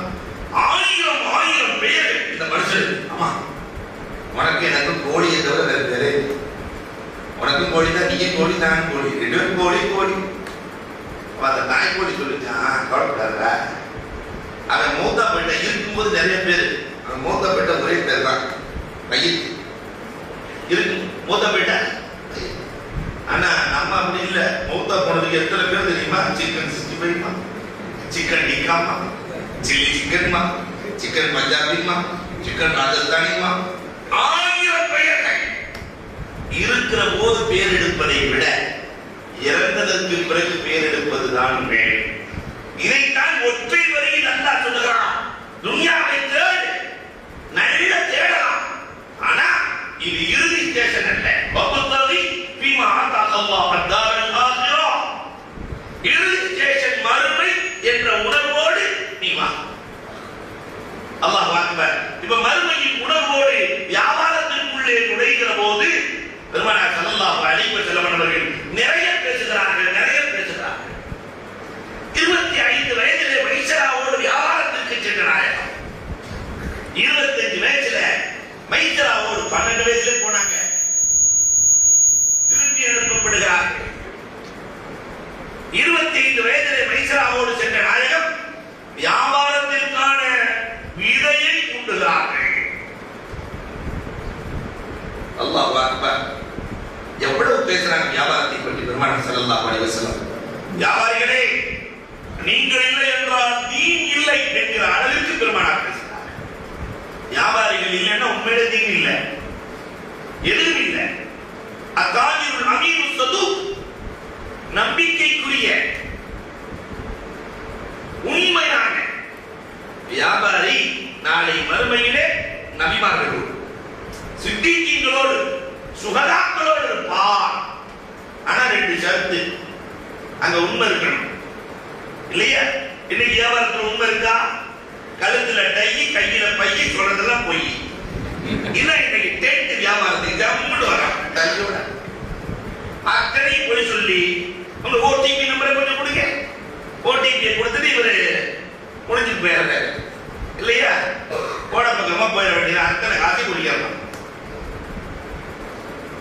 Speaker 1: ஆயிரம் ஆயிரம் பேர் இந்த மனுஷன். ஆமா உனக்கு எனக்கும் கோழியை தவிர வேறு பேரே. உனக்கும் கோழி தான், நீயே கோழி தான் கோழி, ரெண்டு பேரும் கோழி கோழி. அந்த நாய் கோழி சொல்லிச்சான், கவலைப்படாத. அவன் மூத்தா பெட்ட இருக்கும்போது நிறைய பேர், அவன் மூத்தா பெட்ட ஒரே பேர் தான் பையன் இருக்கு. மூத்தா பெட்ட ஆனா நம்ம அப்படி இல்லை. மூத்தா போனதுக்கு எத்தனை பேர் தெரியுமா? சிக்கன் 65மா, சிக்கன் டிக்காமா, சில்லி சிக்கன்மா, சிக்கன் பஞ்சாபிமா, சிக்கன் ராஜஸ்தானிமா, ஆயிரம் பெயர்கள். இருக்கிற போது பேர் எடுப்பதை விட இறந்ததற்கு பிறகு பேர் எடுப்பதுதான் மேல். இதைத்தான் ஒற்றை வரியில் அல்லாஹ் சொல்லுகிறான். துன்யாவை தேடு, நல்ல தேடலாம். ஆனா இது இறுதி ஸ்டேஷன் அல்ல. வபுத்தகி ஃபீமா ஆதாக அல்லாஹ் அத்தாரல் ஆகிரா. இறுதி ஸ்டேஷன் மறுமை என்ற உணர்வோடு நீ வா. அல்லாஹ் அக்பர். இப்ப மறுமையின் உணர்வோடு வியாபாரத்திற்குள்ளே நுழைகிற போது பெருமானார் ஸல்லல்லாஹு அலைஹி வஸல்லம் அவர்கள் நிறைய பேசுகிறார்கள். 25 வயதிலே மைசராவோடு வியாபாரத்திற்கு சென்ற நாயகம். 25 வயசுல மைசராவோடு 12 வயசுல போனாங்க. திருப்பி அனுப்பப்படுகிறார்கள். 25 வயதிலே மைசராவோடு சென்ற நாயகம் வியாபாரத்திற்கான விதையை உண்டுகிறார்கள். அல்லாஹ் அக்பர். எவ்வளவு பேசுறாங்க வியாபாரத்தை பற்றி பெருமானார் ஸல்லல்லாஹு அலைஹி வஸல்லம். வியாபாரிகளே, நீங்கள் இல்லை என்றால் தீன் இல்லை என்கிற அளவிற்கு பெருமானார் பேசுகிறார். வியாபாரிகள் இல்லைன்னா உண்மையிலே தீன் இல்லை, எதுவும் இல்லை. அத்தாஜிருல் அமீரு ஸதூக், நம்பிக்கைக்குரிய உண்மையான வியாபாரி நாளை மறுமையிலே நபிமார்களோடு சித்திகீங்களோடு சுகதாக்களோடு இருப்பார். ஆனா 2 ஷரத்து. அங்க உண்மை இருக்கணும் இல்லையா? இன்னைக்கு வியாபாரத்தில் உண்மை இருக்கா? கழுத்துல டை, கையில பைய, சொல்றதெல்லாம் பொய். இல்ல இன்னைக்கு டென்ட் வியாபாரத்துக்கு ஜம்முன்னு வரான் டையோட. அத்தனை பொய் சொல்லி உங்க ஓடிபி நம்பரை கொஞ்சம் கொடுங்க. ஓடிபி கொடுத்துட்டு இவரு முடிஞ்சுட்டு போயிடுறாரு இல்லையா? கோட பக்கமா போயிட வேண்டியது. அத்தனை காசை குடிக்கலாம்.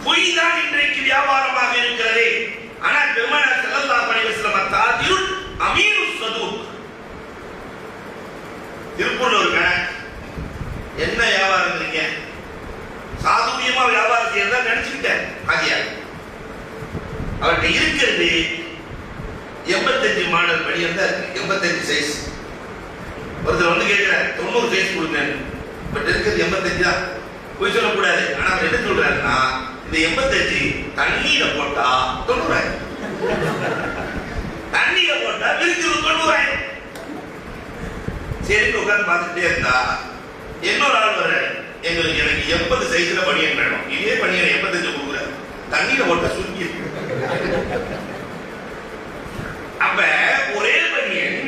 Speaker 1: பொய் தான் இன்றைக்கு வியாபாரமாக இருக்கிறது. ஆனால் பெருமானார் ஸல்லல்லாஹு அலைஹி வஸல்லம் அத்தாஜிருல் அமீரு ஸதூக். திருப்பூர்ல ஒரு கடை. என்ன வியாபாரம் நீங்க? சாதுரியமா வியாபாரம் செய்யறதா நினைச்சுக்கிட்டேன். ஆகியா அவர்கிட்ட இருக்கிறது 85 மாடல் படி இருந்தா இருக்கு. 85 சைஸ். ஒருத்தர் வந்து கேட்கிறார் 90 சைஸ் கொடுங்க. பட் இருக்கிறது 85 தான். போய் சொல்லக்கூடாது. ஆனா அவர் என்ன சொல்றாருன்னா, இந்த 85 தண்ணீர போட்டா 90. தண்ணீர போட்டா விரிச்சு 90. சரி உட்கார்ந்து பார்த்துட்டே இருந்தா இன்னொரு ஆள் வர, எனக்கு 80 சைஸ்ல பனியன் வேணும். இதே பனியன் 85 கொடுக்குற. தண்ணீர போட்டா சுருங்கி இருக்கு. அப்ப ஒரே பனியன்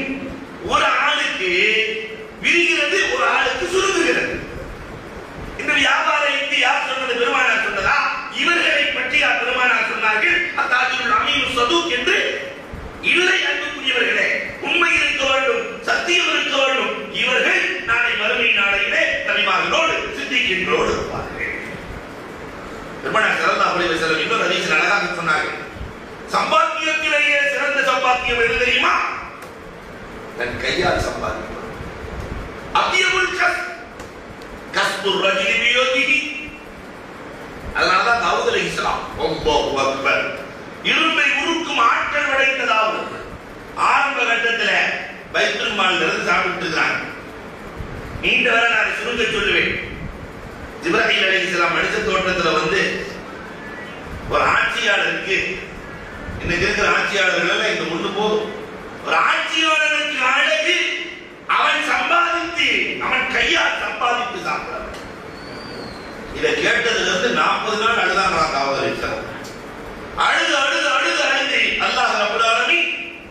Speaker 1: ஒரு ஆளுக்கு விரிகிறது, ஒரு ஆளுக்கு சுருங்குகிறது. இந்த வியாபார யுக்தி யார் சொன்னது? பெருமானார் சொன்னதா? இவர்களை பற்றி பெருமானார் சொன்னார்கள் அத்தாஜிருல் அமீரு ஸதூக் என்று. இல்லை அன்புக்குரியவர்களே, உண்மை இருக்க வேண்டும், சத்தியம் இருக்க வேண்டும். இவர்கள் நாளை மறுமை நாளையிலே நபிமார்களோடு சித்திகீங்களோடு இருப்பார்கள். பெருமானார் ஸல்லல்லாஹு அலைஹி வஸல்லம் இன்னொரு ஹதீஸில் அழகாக சொன்னார்கள், சம்பாத்தியத்திலேயே சிறந்த சம்பாத்தியம் எது தெரியுமா? தன் கையால் சம்பாதிக்கும். அத்தியமுல் கஸ்புர் ரஜுலி பியதிஹி. அதனாலதான் தாவூத் அலைஹிஸ்ஸலாம் அல்லாஹு அக்பர், இரும்பை உருக்கும் ஆற்றல் படைத்த தாவூத். ஆரம்ப கட்டத்தில் பைத்துல் மால்ல இருந்து சாப்பிட்டு இருக்காங்க. நீண்ட வரை நான் சுருங்க சொல்லுவேன். ஜிப்ராஹீல் அலைஹிஸ்ஸலாம் மனித தோற்றத்தில் வந்து ஒரு ஆட்சியாளருக்கு, இன்னைக்கு இருக்கிற ஆட்சியாளர்கள் இந்த ஒண்ணு போதும். ஒரு ஆட்சியாளருக்கு அழகு அவன் சம்பாதித்து, அவன் கையால் சம்பாதித்து சாப்பிடுறான். இதை கேட்டதுல இருந்து 40 நாள் அழுதாங்களாம் காவலர். அழுது அழுது அழுது அழுது அல்லாஹ் ரப்பல் ஆலமீன்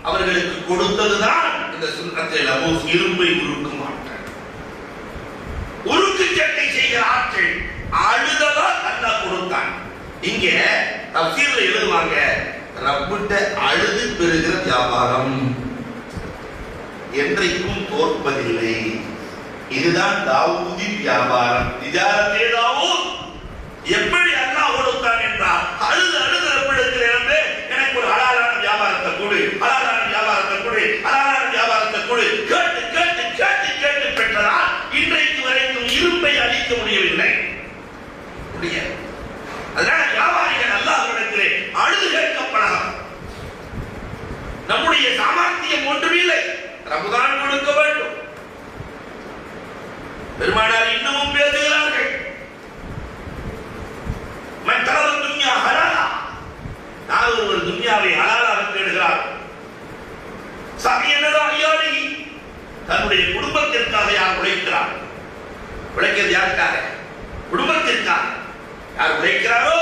Speaker 1: அவர்களுக்கு கொடுத்ததுதான் இந்த சுன்னத்தை லபூஸ், இரும்பை உருக்கும் ஆற்றல், உருக்கு சட்டை செய்கிற ஆற்றல். அழுததான் அல்லாஹ் கொடுத்தான். இங்க தஃசீர்ல எழுதுவாங்க, ரப்பிட்ட அழுது பெறுகிற வியாபாரம் என்றைக்கும் தோற்பதில்லை. இதுதான் தாவூதி வியாபாரம். திஜாரத்தே தாவூத் எப்படி அல்லாஹ் கொடுத்தான் என்றால் அழுது அழுது ரப்பிடத்தில் எனக்கு ஒரு ஹலாலான வியாபாரத்தை கொடு, ஹலாலான வியாபாரத்தை கொடு, ஹலாலான வியாபாரத்தை கொடு, கேட்டு கேட்டு கேட்டு கேட்டு பெற்றதால் இன்றைக்கு வரைக்கும் இரும்பை அழிக்க முடியவில்லை. முடியாது. அதனால வியாபாரிகள் அல்லாஹ்விடத்திலே அழுது கேட்கப்படலாம். நம்முடைய சாமர்த்தியம் ஒன்றுமில்லை, ரமதான் கொடுக்க வேண்டும். பெருமானார் இன்னமும் பேசுகிறார்கள், மற்றவர் துன்யா ஹலாலா, நான் ஒருவர் துன்யாவை ஹலாலாக தேடுகிறார். சபியனதா ஐயாடி, தன்னுடைய குடும்பத்திற்காக யார் உழைக்கிறார்? உழைக்கிறது யாருக்காக? குடும்பத்திற்காக. யார் உழைக்கிறாரோ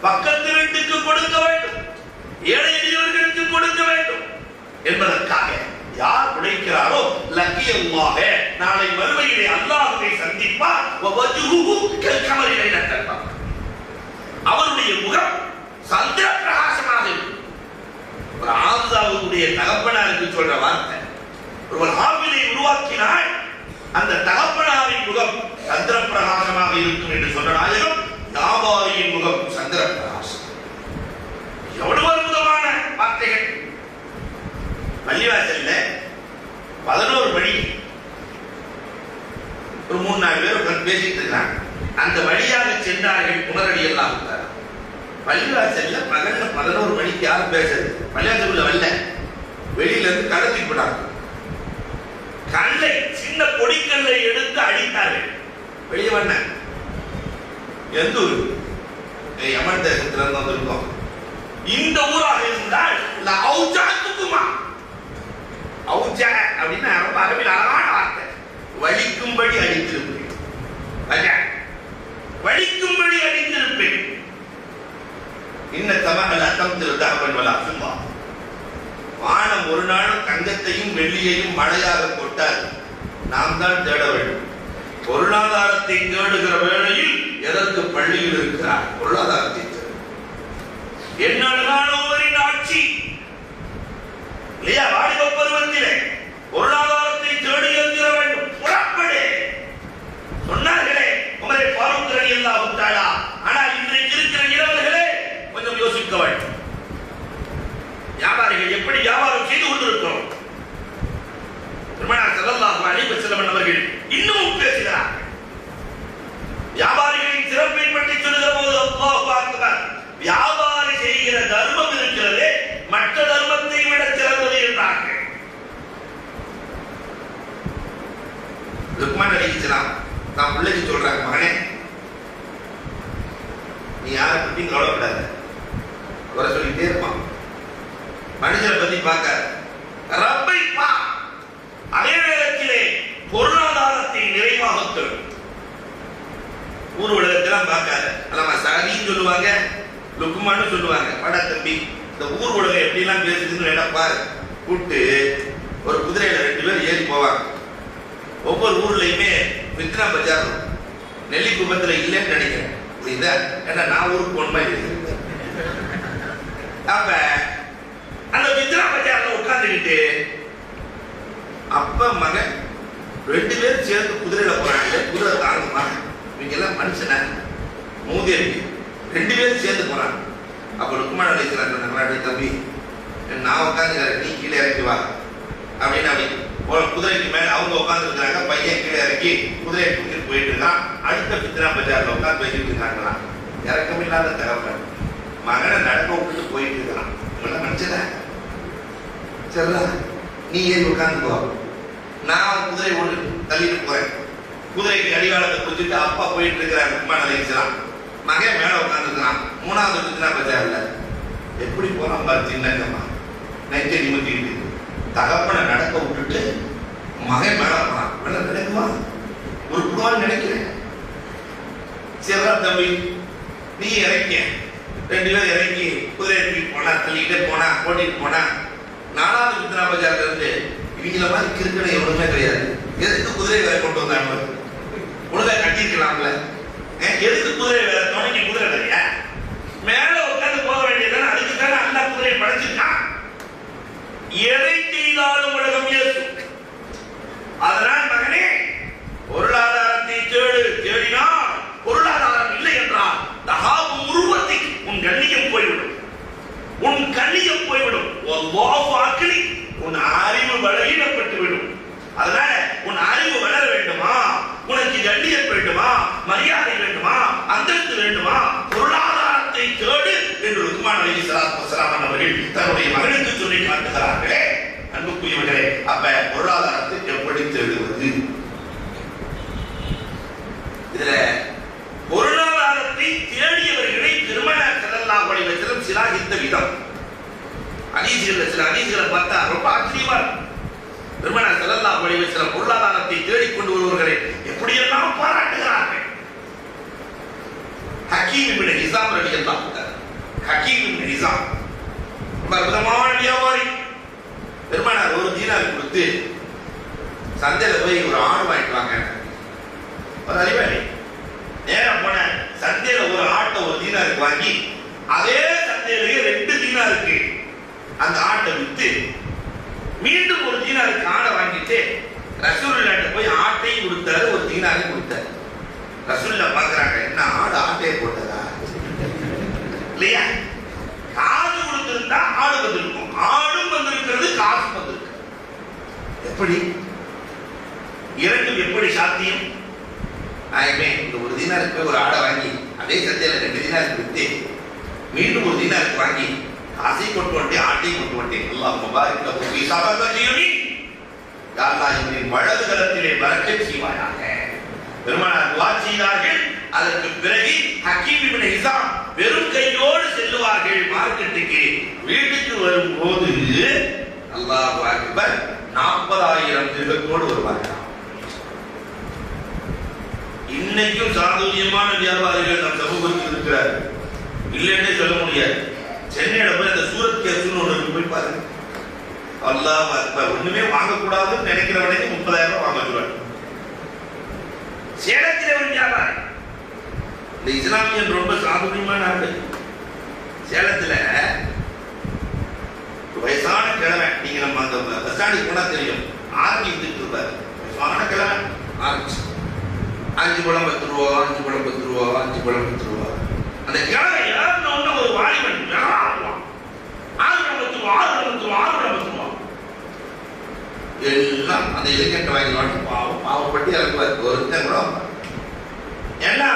Speaker 1: பக்கத்து வீட்டுக்கு கொடுக்க வேண்டும், ஏழை எளியவர்களுக்கு கொடுக்க வேண்டும் என்பதற்காக யார் உழைக்கிறாரோ லக்கியல்லாஹ, நாளை மறுமையிலே அல்லாஹ்வை சந்திப்பார். வவஜுஹு கல்கமரி லைலத்தல் பத்ர், அவருடைய முகம் சந்திர பிரகாசமாக இருக்கும். ஒரு ஆசாவுடைய தகப்பனாருக்கு சொல்ற வார்த்தை, ஒரு ஹாஃபிலை உருவாக்கினால் அந்த தகப்பனாரின் முகம் சந்திர பிரகாசமாக இருக்கும் என்று சொன்ன நாயகம், வியாபாரியின் முகம் சந்திர பிரகாசம். எவ்வளவு அற்புதமான வார்த்தைகள். பள்ளிவாசல்ல 11 மணி ஒரு 3-4 பேர் பேசிட்டு இருக்காங்க. அந்த வழியாக சென்றார்கள் உமரடி எல்லாம். பள்ளிவாசல்ல பகல்ல 11 மணிக்கு யாரும் பேசுறது? பள்ளிவாசலுக்குள்ள வரல, வெளியில இருந்து கடத்தி போட்டாங்க. கல்லை, சின்ன பொடிக்கல்லை எடுத்து அடித்தார்கள். வெளியே வந்த எந்த ஊர்? யமன் தேசத்துல இருந்து வந்திருக்கோம். இந்த ஊராக இருந்தால் அவுஜாத்துக்குமா, அவுஜா அப்படின்னா ரொம்ப அரபில் அழகான வார்த்தை, வலிக்கும்படி அடித்திருப்பேன், வலிக்கும்படி அடித்திருப்பேன். இன்ன தமகல் அத்தம் திருத்தாவன் வலா சும்மா, வானம் ஒரு நாள் தங்கத்தையும் வெள்ளியையும் மழையாக கொட்டாது, நாம் தான் தேட வேண்டும். பொருளாதாரத்தை தேடுகிற வேளையில் எதற்கு பள்ளியில் இருக்கிறார்? பொருளாதாரத்தை என்ன அழகான ஒவ்வொரு ஆட்சி இல்லையா? வாலிப பருவத்திலே பொருளாதாரத்தை தேடி எழுந்திர வேண்டும். புறப்படு சொன்னார்களே உமரே ஃபாரூக் ரலியல்லாஹு தஆலா. ஆனால் இன்றைக்கு இருக்கிற இளைஞர்களே கொஞ்சம் யோசிக்க வேண்டும். வியாபாரிகள் எப்படி வியாபாரம் செய்து கொண்டிருக்கிறோம்? பெருமானார் ஸல்லல்லாஹு அலைஹி வஸல்லம் அவர்கள் இன்னும் பேசுகிறார். வியாபாரிகளின் சிறப்பை பற்றி சொல்லுகிற போது அல்லாஹு அக்பர், வியாபாரி செய்கிற தர்மம் இருக்கிறது மற்ற தர்மத்தை விட சிறந்தது என்றார்கள். லுக்மான் அலைஹிஸ்ஸலாம் தான் பிள்ளைக்கு சொல்றாங்க, மகனே நீ யாரை பத்தி கவலைப்படாத, வர சொல்லிட்டே இருப்பான். மனுஷனை பத்தி பார்க்காத, ரப்பை பா. அதே நேரத்திலே பொருளாதாரத்தை நிறைவாக தேடு. ஊர் உலகத்தெல்லாம் பார்க்காத. நம்ம சகின்னு சொல்லுவாங்க, லுக்குமான்னு சொல்லுவாங்க. பட தம்பி, இந்த ஊர் உலகம் எப்படி எல்லாம் பேசுதுன்னு நினைப்பாரு. கூட்டு ஒரு குதிரையில 2 பேர் ஏறி போவாங்க. ஒவ்வொரு ஊர்லயுமே பித்னா பஜார் நெல்லி குப்பத்துல இல்லைன்னு நினைக்கிறேன். புரியுதா? ஏன்னா நான் ஊருக்கு போன இருக்கு. அப்ப அந்த பித்னா பஜார்ல உட்கார்ந்துக்கிட்டு அப்ப மகன் 2 பேர் சேர்ந்து குதிரையில போறாங்க. குதிரை தாங்குமா? இவங்க எல்லாம் மனுஷன மூதி இருக்கு. 2 பேரும் சேர்ந்து போறாங்க. அப்ப லுக்மான் அலைஹிஸ்ஸலாம் தம்பி நான் உட்காந்துக்கிறேன், நீ கீழே இறக்கி வா அப்படின்னு அப்படி குதிரைக்கு மேல அவங்க உட்கார்ந்து இருக்கிறாங்க. பையன் கீழே இறக்கி குதிரையை தூக்கிட்டு போயிட்டு இருக்கான். அடுத்த பித்னா பஜார்ல உட்காந்து பேசிட்டு இருக்காங்களாம். இறக்கமில்லாத தகவல் மகனை நடக்க விட்டுட்டு போயிட்டு இருக்கிறான். மனுஷன சரிடா, நீ ஏறி உட்காந்து போ, நான் குதிரை ஒன்று தள்ளிட்டு போறேன். குதிரைக்கு அடிவாளத்தை குடிச்சிட்டு அப்பா போயிட்டு இருக்கிறார். லுக்மான் அலைஹிஸ்ஸலாம் மகன் மேல உட்காந்துருக்கிறான். மூணாவது குதிரை பச்சா இல்ல, எப்படி போறான் பாரு சின்னம்மா, நெஞ்சை நிமித்திட்டு தகப்பனை நடக்க விட்டுட்டு மகன் மேல போறான். மேல நடக்குமா ஒரு குடுவான்னு நினைக்கிறேன். சரிடா தம்பி, நீ இறங்க. 2 பேரும் இறங்கி குதிரை தூக்கிட்டு போனா, தள்ளிக்கிட்டே போனா, ஓட்டிட்டு போனா. 4வது குதிரை பஜார்ல இருந்து இவங்கள மாதிரி கிறுக்கணை எவ்வளவுமே கிடையாது. எதுக்கு குதிரை வேற கொண்டு வந்தாங்க? ஒழுங்கா கட்டிருக்கலாம்ல. எதுக்கு குதிரை வேற? துணைக்கு குதிரை வேறையா? மேல உட்காந்து போக வேண்டியதானே. அதுக்கு தானே அந்த குதிரையை படைச்சிருக்கான். எதை செய்தாலும் உலகம் ஏற்கும். அதனால் மகனே, பொருளாதாரத்தை தேடினால் பொருளாதாரம் இல்லை என்றால் தகாபு உருவத்தை உன் கண்ணியம் போய்விடும், உன் கண்ணியம் போய்விடும். உன் அறிவு பலகீனப்பட்டு விடும். அதனால உன் அறிவு வளர வேண்டுமா, உனக்கு கண்ணியம் வேண்டுமா, மரியாதை வேண்டுமா, அந்தஸ்து வேண்டுமா, பொருளாதாரத்தை தேடு என்று லுக்மான் அலைஹிஸ்ஸலாத்து வஸ்ஸலாம் அவர்கள் தன்னுடைய மகனுக்கு சொல்லி காட்டுகிறார்களே. அன்புக்குரியவர்களே, அப்ப பொருளாதாரத்தை எப்படி தேடுவது? இதுல பொருளாதாரத்தை தேடியவர்களை பெருமானார் ஸல்லல்லாஹு அலைஹி வஸல்லம் சிலாகித்த விதம் சில ஹதீஸ்களை பார்த்தா ரொம்ப ஆச்சரியமா இருக்கும். பெருமானார் ஸல்லல்லாஹு அலைஹி வஸல்லம் பொருளாதாரத்தை தேடிக்கொண்டு வருவர்களை எப்படியெல்லாம் பாராட்டுகிறார்கள். ஹக்கீம் இப்னு ஹிஸாம் ரலியல்லாஹு அன்ஹு, ஹக்கீம் இப்னு ஹிஸாம் அற்புதமான வியாபாரி. பெருமானார் ஒரு தீனார் கொடுத்து சந்தையில போய் ஒரு ஆடு வாங்கிட்டு வாங்க. ஒரு அறிவாளி நேரம் போன சந்தையில ஒரு ஆட்டை ஒரு தீனாருக்கு வாங்கி, அதே சந்தையிலேயே 2 தீனாருக்கு அந்த ஆட்டை வித்து மீண்டும் ஒரு தீனாருக்கு ஆடை வாங்கிட்டு ரசூலுல்லாஹ்ட்ட போய் ஆட்டையும் கொடுத்தாரு, ஒரு தீனாரையும் கொடுத்தாரு. ரசூலுல்லாஹ் பார்க்கறாங்க, என்ன ஆடு ஆட்டையை போட்டதா இல்லையா? காசு கொடுத்திருந்தா ஆடு வந்திருக்கும், ஆடும் வந்திருக்கிறது, காசு வந்திருக்கு. எப்படி இரண்டும் எப்படி சாத்தியம்? இந்த ஒரு தீனாருக்கு போய் ஒரு ஆடை வாங்கி அதே சந்தையில 2 தீனாருக்கு வித்து மீண்டும் ஒரு தீனாருக்கு வாங்கி காசை கொண்டு வந்தேன், ஆட்டையும் கொண்டு வந்தேன். அல்லாஹ் முபாரிக் லஹு ஃபீ ஸதகத்திஹி, யா அல்லாஹ் இவரின் வலது கரத்திலே பரக்கத் செய்வாயாக. பெருமானார் துஆ செய்தார்கள். அதற்கு பிறகு ஹக்கீம் இப்னு ஹிஸாம் வெறும் கையோடு செல்லுவார்கள் மார்க்கெட்டுக்கு. வீட்டுக்கு வரும்போது அல்லாஹு அக்பர் 40,000 திருகத்தோடு வருவார்கள். இன்னைக்கும் சாதுரியமான வியாபாரிகள் நம் சமூகத்தில் இருக்கிறார்கள், இல்லைன்னே சொல்ல முடியாது. சென்னையில போய் அந்த சூரத் கேஸ்னு ஒன்று போய் பாருங்க. அல்லாஹ் அக்பர், ஒண்ணுமே வாங்கக்கூடாதுன்னு நினைக்கிறவனே 30,000 ரூபாய் வாங்க சொல்லுவாங்க. சேலத்திலே ஒரு வியாபாரி, இந்த இஸ்லாமியன் ரொம்ப சாதுரியமான ஆளு. சேலத்துல வயசான கிழமை, நீங்க நம்ம அந்த பஸ் ஸ்டாண்டுக்கு போனா தெரியும், ஆரஞ்சு வித்துட்டு இருப்பாரு. வயசான கிழமை ஆரஞ்சு, 5 பழம் 10 ரூபா, 5 பழம் 10 ரூபா, 5 பழம் 10 ரூபா. அந்த கிழமை ஏறின ஒரு வாலிபன் 6 ரூபா, 6 பழம் 10 ரூபா, 6 பழம் 10 ரூபா, 6 பழம் 10 ரூபா எல்லாம் அந்த இளைஞட்ட வாங்கிடுவாங்க. பாவப்பட்டு இறக்குவார் ஒருத்தன் கூட. ஏன்னா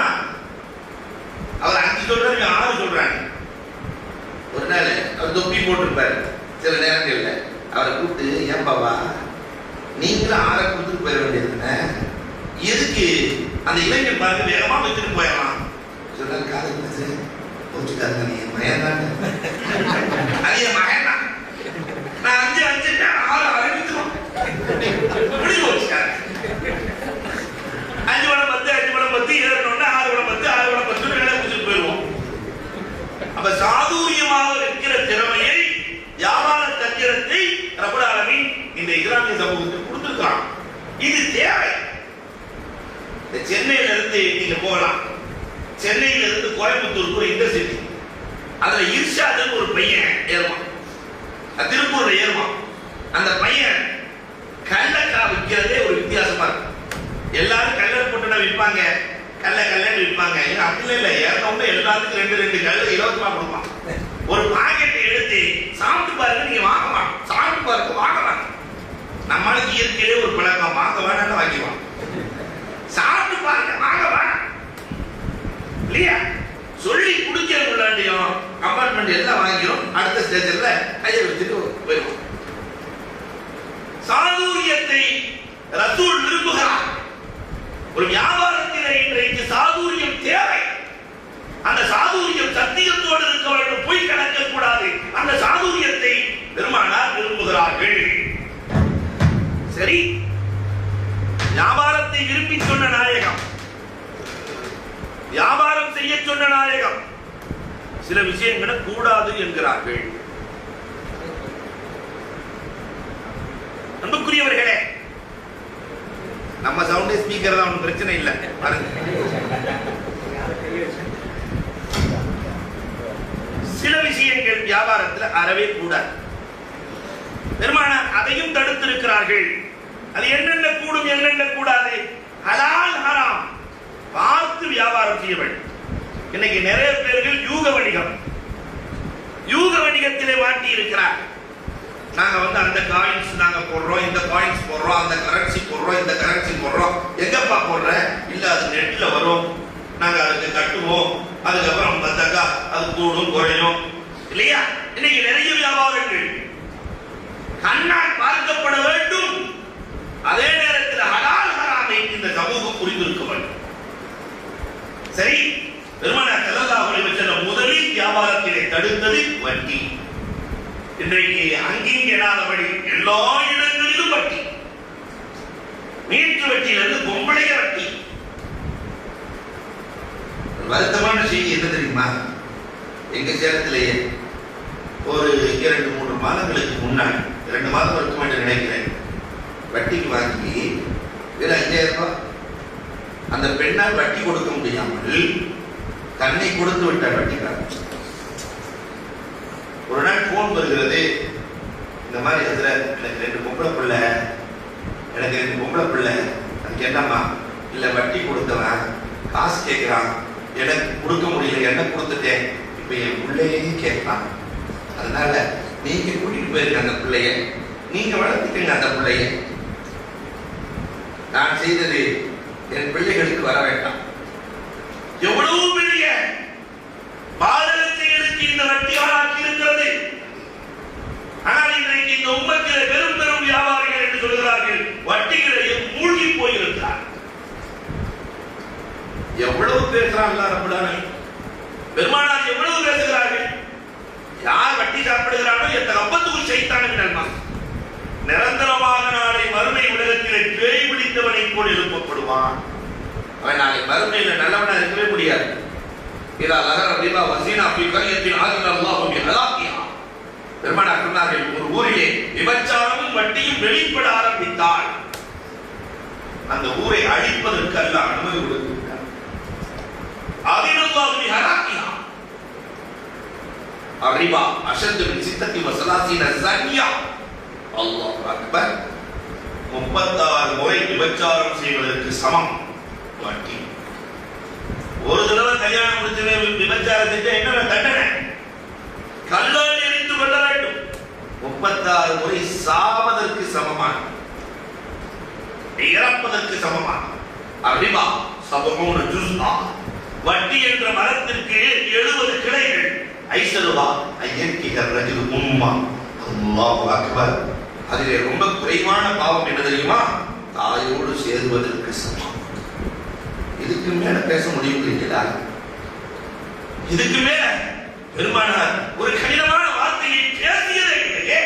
Speaker 1: அவர் 5 சொல்றாரு, 6 சொல்றாங்க. ஒரு நாள் அவர் தொப்பி போட்டிருப்பாரு. சில நேரங்கள்ல அவரை கூப்பிட்டு, ஏன் பாபா நீங்களும் 6 கொடுத்துட்டு போயிட வேண்டியதுன்னு, எதுக்கு அந்த இளைஞர் பாருங்க வேகமா வச்சுட்டு போயிடலாம் சொன்னாரு. காதல் போச்சுக்காருங்க, நீ என் மகன் தான், அது என் மகன் தான், நான் 5 வச்சுட்டேன், 6 அறிவித்துவோம் முடிவு வச்சுக்காரு. 5 பழம் 10, 5 பழம் 10 ஏறணும்னா 6 பழம் 10, 6 பழம் 10 வேலை முடிச்சுட்டு போயிடுவோம். அப்ப சாதுரியமாக இருக்கிற திறமையை, வியாபார தந்திரத்தை ரப்பல் ஆலமீன் இந்த இஸ்லாமிய சமூகத்துக்கு கொடுத்திருக்கிறான். இது தேவை. சென்னையில இருந்து நீங்க போகலாம். சென்னையில இருந்து கோயம்புத்தூருக்கு ஒரு இன்டர்சிட்டி, அதுல இர்ஷாதுன்னு ஒரு பையன் ஏறுவான், திருப்பூர்ல ஏறுவான். அந்த பையன் கள்ளக்காய் விற்கிறதே ஒரு வித்தியாசமா இருக்கும். எல்லாரும் கல்லர் போட்டுனா விற்பாங்க, கல்லன்னு விற்பாங்க. அப்படி இல்லை, ஏறனவங்க எல்லாத்துக்கும் 2 கல்லு இலவசமா கொடுப்பான். ஒரு பாக்கெட்டை எடுத்து சாப்பிட்டு பாருங்க, நீங்க வாங்கலாம், சாப்பிட்டு பாருங்க வாங்கலாம். நம்மளுக்கு இயற்கையிலே ஒரு பழக்கம், வாங்க வேணாம்னு வாங்கிடுவான். சாப்பிட்டு பாருங்க வாங்க வேணாம் இல்லையா, சொல்லி குடிக்கிறவங்களாண்டியும் கம்பார்ட்மெண்ட் எல்லாம் வாங்கிடும், அடுத்த ஸ்டேஜ்ல கையை வச்சுட்டு போயிடும். சாதுரியத்தை ரசூல் விரும்புகிறார். ஒரு வியாபாரத்திலே இன்றைக்கு சாதுரியம் தேவை. அந்த சாதுரியம் சத்தியத்தோடு இருக்க வேண்டும், பொய் கணக்க கூடாது. அந்த சாதுரியத்தை பெருமானார் விரும்புகிறார்கள். சரி, வியாபாரத்தை விரும்பி சொன்ன நாயகம், வியாபாரம் செய்ய சொன்ன நாயகம், சில விஷயங்களை கூடாது என்கிறார்கள். அன்புக்குரியவர்களே, நம்ம சவுண்டே ஸ்பீக்கர் தான், ஒன்றும் பிரச்சனை இல்லை. சில விஷயங்கள் வியாபாரத்தில் அறவே கூடாது. பெருமானார் அதையும் தடுத்திருக்கிறார்கள். அது என்னென்ன கூடும் என்னென்ன கூடாது, ஹலால் ஹராம் பார்த்து வியாபாரம் செய்ய வேண்டும். இன்னைக்கு நிறைய பேர்கள் யூக வணிகத்திலே மாட்டி இருக்கிறார். நாங்க அந்த காயின்ஸ் நாங்க போடுறோம், இந்த காயின்ஸ் போடுறோம், அந்த கரன்சி போடுறோம், இந்த கரன்சி போடுறோம். எங்கப்பா போடுற? இல்ல அது நெட்ல வரும், நாங்க அதுக்கு கட்டுவோம், அதுக்கப்புறம் பார்த்தாக்கா அது கூடும் குறையும் இல்லையா? இன்னைக்கு நிறைய வியாபாரங்கள் கண்ணால் பார்க்கப்பட வேண்டும். அதே நேரத்தில் ஹலால் ஹராமை இந்த சமூகம் புரிந்திருக்க வேண்டும். சரி, பெருமானார் ஸல்லல்லாஹு அலைஹி வஸல்லம் முதலில் வியாபாரத்திலே தடுத்தது வட்டி. இன்றைக்கு அங்கீங்க எனாதபடி எல்லா இடங்களிலும் வட்டி. மீட்டு வட்டியிலிருந்து பொம்பளைய வட்டி. வருத்தமான செய்தி என்ன தெரியுமா? எங்க சேலத்திலேயே ஒரு 2-3 மாதங்களுக்கு முன்னாடி, 2 மாதம் இருக்கும் என்று நினைக்கிறேன், வட்டிக்கு வாங்கி வெறும் 5000 ரூபாய். அந்த பெண்ணால் வட்டி கொடுக்க முடியாமல் தன்னை கொடுத்து விட்டார் வட்டிக்காரர். ஒரு நாள் போன் வருகிறது, இந்த மாதிரி அதுல எனக்கு 2 பொம்பளை பிள்ளை, அதுக்கு என்னம்மா? இல்ல வட்டி கொடுத்தவன் காசு கேட்கிறான், எனக்கு கொடுக்க முடியல, என்ன கொடுத்துட்டேன், இப்ப என் பிள்ளையே கேட்கலாம், அதனால நீங்க கூட்டிட்டு போயிருக்க அந்த பிள்ளைய, நீங்க வளர்த்துக்கங்க அந்த பிள்ளைய, நான் செய்தது என் பிள்ளைகளுக்கு வர வேண்டாம். எவ்வளவு பெரிய பாதகத்தைகளுக்கு இந்த வட்டி ஆளாக்கி இருக்கிறது. ஆனால் இன்றைக்கு இந்த உம்மத்திலே பெரும் பெரும் வியாபாரிகள் என்று சொல்கிறார்கள், வட்டிகளையும் மூழ்கி போயிருக்கிறார். எவ்வளவு பேசுறாங்க பெருமானார், எவ்வளவு பேசுகிறார்கள். யார் வட்டி சாப்பிடுகிறானோ எத்தனை அப்பத்துக்குள் செய்தானுங்க. நிரந்தரமாக நாளை மறுமை உலகத்திலே பேய் பிடித்தவனை போல் எழுப்பப்படுவான். அவன் நாளை மறுமையில நல்லவனா இருக்கவே முடியாது. பெருமானார் சொன்னார்கள், ஒரு ஊரிலே விபச்சாரமும் வட்டியும் வெளிப்பட ஆரம்பித்தால் அந்த ஊரை அழிப்பதற்கு அல்ல அனுமதி கொடுத்திருக்கிறார். الربا أشد من 36 زانية. அல்லாஹ் அக்பர். 36 முறை விபச்சாரம் செய்வதற்கு சமம் வட்டி. ஒரு தடவை கல்யாணம் முடிச்சவே விபச்சாரம் செஞ்சா என்ன தண்டனை? கல்லால் எரிந்து கொள்ள வேண்டும். 36 முறை சாவதற்கு சமமான, இறப்பதற்கு சமமான. الربا 70 ஜுஸ்ஆ. வட்டி என்ற மரத்திற்கு 70 கிளைகள். ஐசருவா ஐயன்கிஹர் ரஜுல் உம்மா. அல்லாஹு அக்பர். அதிலே ரொம்ப குறைவான பாவம் என்ன தெரியுமா? தாயோடு சேருவதற்கு சமம். இதுக்கு மேல பேச முடியுங்களா? இதுக்கு மேல பெருமானார் ஒரு கடினமான வார்த்தையை பேசியதே இல்லையே.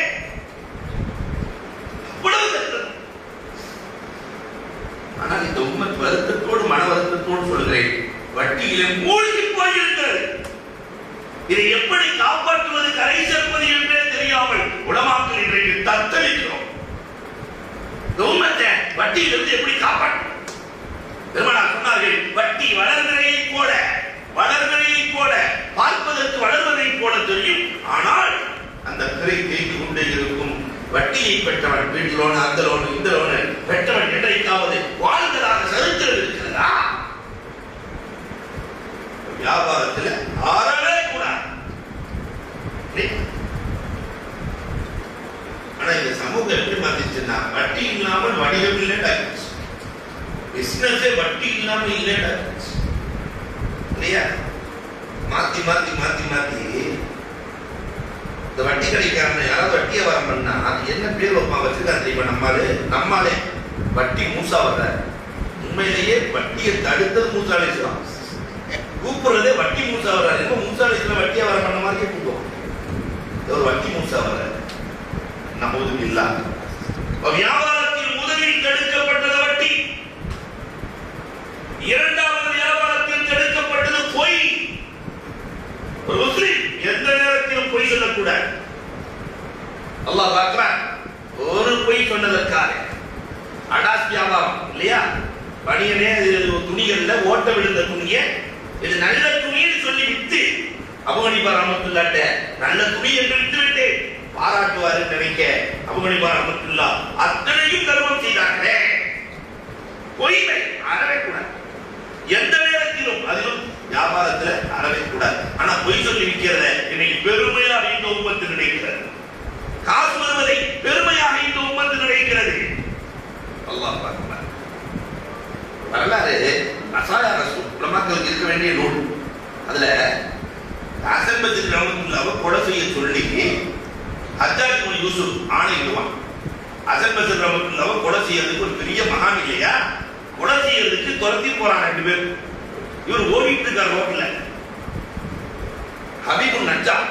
Speaker 1: அவ்வளவு. ஆனால் இந்த உம்மத் வருத்தத்தோடு மன வருத்தத்தோடு சொல்கிறேன், வட்டியிலே மூழ்கி போயிருக்கிறது. இதை எப்படி காப்பாற்றுவது, கரை சேர்ப்பது என்றே தெரியாமல் உலமாக்கள் இன்றைக்கு தத்தளிக்கிறோம். வட்டியிலிருந்து எப்படி காப்பாற்ற? பெருமானார் சொன்னார்கள், வட்டி வளர்வதை போல பார்ப்பதற்கு வளர்வதை போல தெரியும், ஆனால் அந்த கரை தேங்கி கொண்டே இருக்கும். வட்டியை பெற்றவன் வீட்டு லோன், அந்த லோன், இந்த லோன் பெற்றவன் என்றைக்காவது வாழ்ந்ததாக சரித்திரம் இருக்கிறதா? வியாபாரத்தில் ஆறவே கூடாது. ஆனா இந்த சமூகம் எப்படி மாத்திச்சுன்னா, வட்டி இல்லாமல் வணிகம் இல்லையா, பிசினஸ் வட்டி இல்லாமல் இல்லையா இல்லையா? மாத்தி மாத்தி மாத்தி மாத்தி இந்த வட்டி கடைக்காரன் யாராவது வட்டி வியாபாரம் பண்ணா என்ன பேர் வச்சிருக்காரு தெரியுமா? நம்மாலே வட்டி மூசா வர்ற. உண்மையிலேயே வட்டியை தடுத்தது மூசா அலைஹிஸ்ஸலாம். கூப்பிடுறதே வட்டி மூசா வர்றாரு. இப்போ மூசா அலைஹிஸ்ஸலாம் வட்டி வியாபாரம் பண்ண மாதிரியே கூப்பிடுவோம். ஒரு வட்டி மூசா வர்றாரு. நமது இல்லா வியாபாரத்தில் முதலில் தடுக்கப்பட்டது வட்டி. இரண்டாவது வியாபாரத்தில் தடுக்கப்பட்டது பொய். ஒரு முஸ்லிம் எந்த நேரத்திலும் பொய் சொல்லக்கூடாது. அல்லாஹ் பார்க்கிறான். ஒரு பொய் சொன்னதற்காக அடாஸ் வியாபாரம் இல்லையா? பணியனே துணிகள்ல ஓட்ட விழுந்த துணியை இது நல்ல துணின்னு சொல்லி வித்து அபூ ஹனீஃபா ரஹ்மத்துல்லாஹ் நல்ல துணி என்று வித்து விட்டு பாராட்டுவாரு நினைக்க அபூ ஹனீஃபா ரஹ்மத்துல்லாஹ் அத்தனையும் கர்வம் செய்தார்களே. பொய்மை அறவே கூடாது. எந்த நேரத்திலும் அதிலும் வியாபாரத்துல அறவே கூடாது. ஆனா பொய் சொல்லி விற்கிறத இன்னைக்கு பெருமையாக இந்த உம்மத்து நினைக்கிறது. காசு வருவதை பெருமையாக இந்த உம்மத்து நினைக்கிறது. அல்லாஹ் பார்க்கிறார். வரலாறு அசாயா ரசூல் உலமாக்களுக்கு இருக்க வேண்டிய நூல். அதுல ஹசன் பஸ்ரி ரஹ்மத்துல்லாஹ் கொலை செய்ய சொல்லி ஹஜ்ஜாஜ் இப்னு யூசுப் ஆணையிடுவான். ஹசன் பஸ்ரி ரஹ்மத்துல்லாஹ் கொலை செய்யறதுக்கு ஒரு பெரிய மகான் இல்லையா? கொலை செய்யறதுக்கு துரத்தி போறான் 2 பேர். இவர் ஓடிட்டு இருக்கார் ரோட்ல. ஹபீபுன் நஜ்ஜார்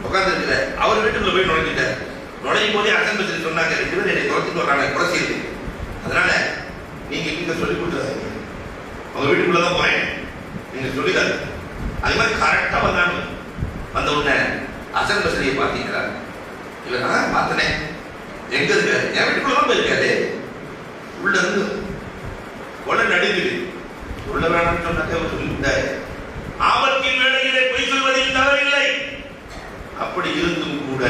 Speaker 1: உட்கார்ந்து இருக்கிற அவர் வீட்டுக்குள்ள போய் நுழைஞ்சிட்டார். நுழையும் போதே ஹசன் பஸ்ரி சொன்னாங்க, 2 பேர் என்னை துரத்திட்டு வர்றாங்க கொலை செய்யுது. அதனால நீங்க இங்க சொல்லி கொடுத்துறாங்க. அவங்க வீட்டுக்குள்ளதான் போறேன், நீங்க சொல்லிடாது. அது மாதிரி கரெக்டா வந்தாங்க. வந்த உடனே ஹசன் பஸ்ரியை பாத்தீங்கிறார். இவர் பார்த்தனே எங்க இருக்காரு? என் வீட்டுக்குள்ளதான் போயிருக்காரு. உள்ள இருந்து கொலை நடுங்குது. உள்ள வேணாம்னு சொன்னாக்க அவர் சொல்லிவிட்டாரு. ஆபத்தின் வேளையிலே பொய் சொல்வதில் தவறில்லை. அப்படி இருந்தும் கூட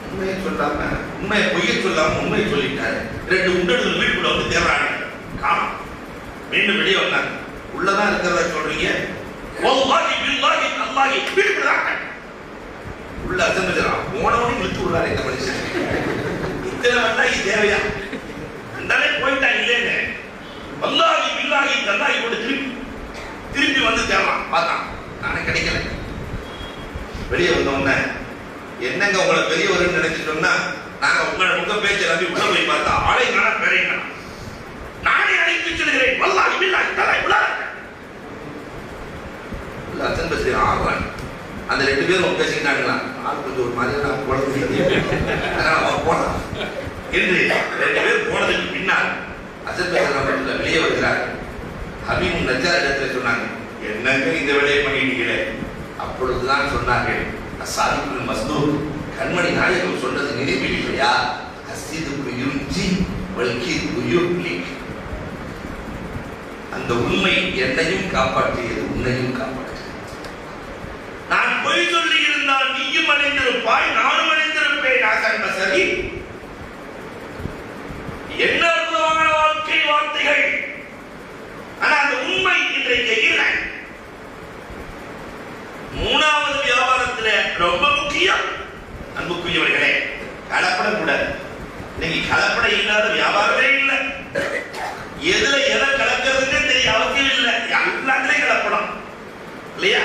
Speaker 1: உண்மையை சொல்லாம உண்மையை பொய்யை சொல்லாம உண்மையை சொல்லிட்டாரு. 2 உண்டர்கள் வீட்டுக்குள்ள வந்து தேடுறாங்க. காணோம். மீண்டும் வெளியே வந்தாங்க. உள்ளதான் இருக்கிறத சொல்றீங்க. வல்லாஹி பில்லாஹி அல்லாஹி வீட்டுக்குள்ளாங்க. உள்ள அசம்பஜரா போனவனே இழுத்து விடுறாரு இந்த மனுஷன். இத்தனை வந்தா இது தேவையா? அந்தாலே போயிட்டா இல்லைன்னு வல்லாஹி பில்லாஹி அல்லாஹி கூட திருப்பி வந்து தேடலாம். பார்த்தான், நானே கிடைக்கல. வெளியே வந்தோம்னா என்னங்க உங்களை பெரியவர்னு நினைச்சிட்டோம்னா நாங்க உங்க பேச்சை நம்பி உள்ள போய் பார்த்தா ஆளை நானா பேரைங்க நானே அழைத்து சொல்கிறேன். வல்லாஹி பில்லாஹி அல்லாஹி உள்ள ஹசன் பஸ்ரி ஆடுறாங்க. அந்த 2 பேரும் பேசிக்கிட்டாங்களா? ஆள் கொஞ்சம் ஒரு மாதிரியான போனான் என்று 2 பேர் போனதுக்கு பின்னால் ஹசன் பஸ்ரி ரஹ்மத்துல்லாஹ் வெளியே வருகிறார். ஹபீபுன் நஜ்ஜார் இடத்துல சொன்னாங்க, என்னங்க இந்த வேலையை பண்ணிட்டீங்களே? அப்பொழுதுதான் சொன்னார்கள், அஸ்ஸாதிகுல் மஸ்தூக், கண்மணி நாயகம் சொன்னது நினைவில் இல்லையா? அஸ்ஸிதுகு யுன்ஜி வல்கிது யுஹ்லிக். அந்த உண்மை என்னையும் காப்பாற்றியது, உன்னையும் காப்பாற்றியது. நான் பொய் சொல்லி இருந்தால் நீயும் அடைந்திருப்பாய், நானும் அடைந்திருப்பேன். ஹசன் பஸ்ரி என்ன அற்புதமான வாழ்க்கை வார்த்தைகள். ஆனா அந்த உண்மை இன்றைக்கு இல்லை. 3வது வியாபாரத்தில் ரொம்ப முக்கியம் அன்புக்குரியவர்களே, கலப்படம் கூடாது. இன்னைக்கு கலப்படம் இல்லாத வியாபாரமே இல்லை. எதுல எதை கலக்கிறதுன்னு தெரிய அவசியம் இல்லை. எல்லாத்துலயும் கலப்படம் இல்லையா?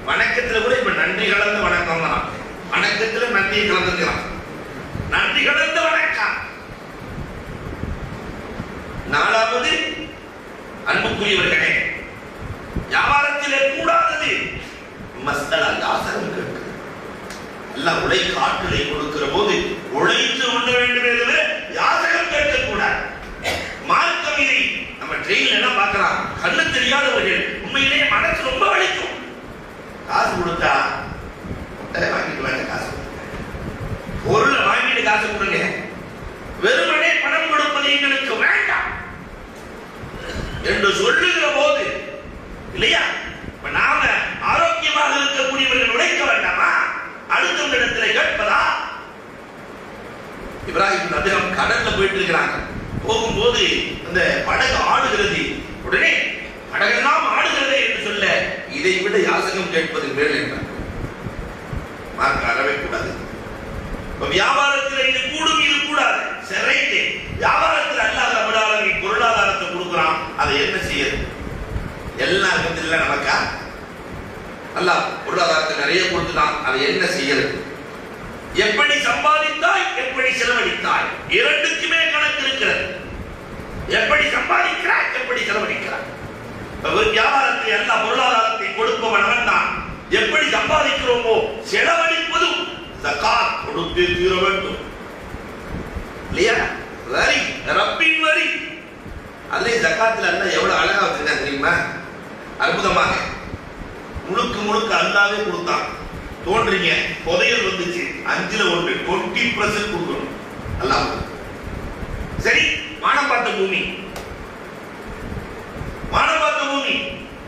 Speaker 1: வணக்கத்துல கூட இப்ப நன்றி கலந்த வணக்கம் தான். வணக்கத்துல நன்றியை கலந்துக்கலாம். நன்றி கலந்த வணக்கம். 4வது அன்புக்குரியவர்களே, வியாபாரத்திலே கூடாதது மஸ்தலா, யாசகம் கேட்கிறது. எல்லாம் உழைக்க ஆற்றலை கொடுக்கிற போது உழைத்து உண்ண வேண்டும் என்று யாசகம் கேட்கக்கூடாது. மார்க்கம் இதை நம்ம ட்ரெயின்ல என்ன பார்க்கலாம், கண்ணு தெரியாதவர்கள் உண்மையிலேயே மனசு ரொம்ப வலிக்கும். காசு கொடுத்தா வாங்கிட்டு வாங்க, காசு பொருளை வாங்கிட்டு காசு கொடுங்க. வெறுமனே பணம் கொடுப்பது எங்களுக்கு வேண்டாம் என்று சொல்லுகிற போது இல்லையா? நாம ஆரோக்கியமாக இருக்கக்கூடியவர்கள் உழைக்க வேண்டாமா? அடுத்த இடத்துல கேட்பதா? இப்ராஹிம் நபிகம் கடல்ல போயிட்டு இருக்கிறாங்க. போகும்போது அந்த படகு ஆடுகிறது. உடனே படகெல்லாம் ஆடுகிறதே என்று சொல்ல, இதை விட யாசகம் கேட்பது மேல் என்றார். மார்க்க அறவே கூடாது. வியாபாரத்தில் இது கூடும், இது கூடாது. சிறைக்கு வியாபாரத்தில் அல்லாஹ் ரப்பல் ஆலமீன் பொருளாதாரத்தை கொடுக்குறான். அதை என்ன செய்யறது? எல்லாருக்கும் இல்லை நமக்கா? அல்லாஹ் பொருளாதாரத்தை நிறைய கொடுத்துட்டான், அதை என்ன செய்யறது? எப்படி சம்பாதித்தாய், எப்படி செலவழித்தாய், இரண்டுக்குமே கணக்கு இருக்கிறது. எப்படி சம்பாதிக்கிறாய், எப்படி செலவழிக்கிறாய். வியாபாரத்தை அல்லாஹ் பொருளாதாரத்தை கொடுப்பவன் அவன் தான். எப்படி சம்பாதிக்கிறோமோ செலவழிப்பதும் ஜகாத் கொடுத்து தீர வேண்டும் இல்லையா? வரி, ரப்பின் வரி. அதுல ஜகாத்துல அல்லாஹ் எவ்வளவு அழகா வச்சிருக்கான் தெரியுமா? அற்புதமாக முழுக்க முழுக்க அல்லாவே கொடுத்தான். தோன்றீங்க புதையல் வந்துச்சு, 5ல் 1 20% கொடுக்கணும் அல்லாஹ். சரி, வானம் பார்த்த பூமி, வானம் பார்த்த பூமி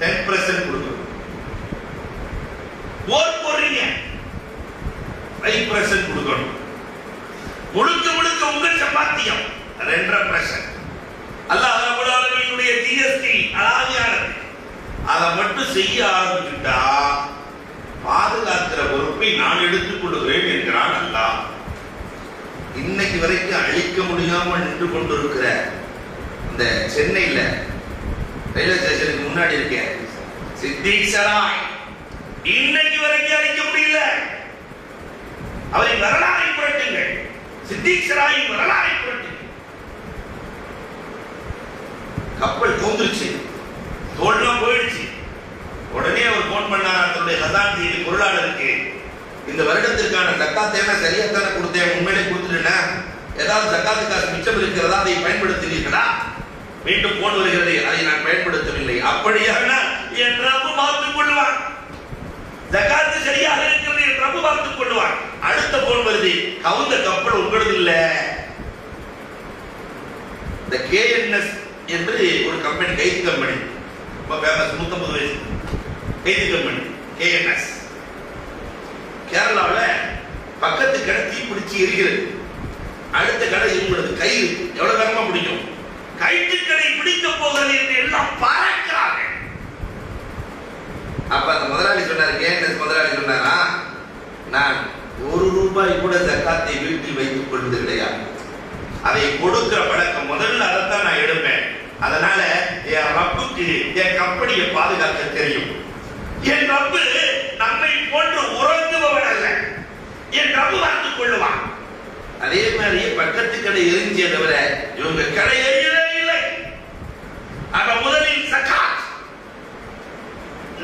Speaker 1: 10% கொடுக்கணும். போர் போடுறீங்க 5% கொடுக்கணும். முழுக்க முழுக்க உங்கள் சம்பாத்தியம் 2.5%. அல்லாஹ் ரப்பல் ஆலமீனுடைய ஜிஎஸ்டி அலாதியானது. அதை மட்டும் செய்ய ஆரம்பிச்சுட்டா பாதுகாக்கிற பொறுப்பை நான் எடுத்துக் கொள்கிறேன் என்கிறான் அல்லாஹ். இன்னைக்கு வரைக்கும் அழிக்க முடியாமல் நின்று கொண்டிருக்கிற இந்த சென்னையில ரயில்வே ஸ்டேஷனுக்கு முன்னாடி இருக்க சித்திக் சராய் இன்னைக்கு வரைக்கும் அழிக்க முடியல. அவரை வரலாறை புரட்டுங்கள், சித்திக் சராயின் வரலாறை புரட்டுங்கள். கப்பல் தோந்துருச்சு, தோல்லாம் போயிடுச்சு. உடனே அவர் போன் பண்ணார் தன்னுடைய ஹசான் பொருளாளருக்கு, இந்த வருடத்திற்கான ஜக்காத்தை சரியாத்தான கொடுத்தேன், உண்மையிலே கொடுத்துட்டேன்னா ஏதாவது ஜக்காத்து காசு மிச்சம் இருக்கிறதா, அதை பயன்படுத்தினீர்களா? மீண்டும் போன் வருகிறது, அதை நான் பயன்படுத்தவில்லை. அப்படியானால் என் ரப்பு பார்த்துக் கொள்வான். ஜக்காத்து சரியாக இருக்கிறது என் ரப்பு பார்த்துக் கொள்வான். அடுத்த போன் வருது, கவுந்த கப்பல் உங்களது இல்ல. இந்த கேஎன்எஸ் என்று ஒரு கம்பெனி, கைது கம்பெனி, ரொம்ப ஃபேமஸ், 150 வயசு கைது கம்பெனி கேஎன்எஸ். கேரளாவில் பக்கத்து கடை தீ பிடிச்சி எரிகிறது, அடுத்த கடை இவங்களது கயிறு எவ்வளவு வேகமா பிடிக்கும், கயிற்று கடை பிடிக்க போகிறது என்று எல்லாம் பாராட்டுறாங்க. அப்ப அந்த முதலாளி சொன்னார், கேஎன்எஸ் முதலாளி சொன்னாரா, நான் 1 ரூபாய் கூட ஜக்காத்தை வீட்டில் வைத்துக் கொள்வது கிடையாது. அதை கொடுக்கிற பழக்கம் முதல்ல அதைத்தான் நான் எடுப்பேன். அதனால என் ரப்புக்கு என் கம்பெனியை பாதுகாக்க தெரியும். என் ரப்பு நம்மை போன்று உறங்குபவன் அல்ல, என் ரப்பு பார்த்துக் கொள்ளுவான். அதே மாதிரி பக்கத்து கடை எரிஞ்சிய தவிர இவங்க கடை எரியவே இல்லை. அப்ப முதலில் சகாத்,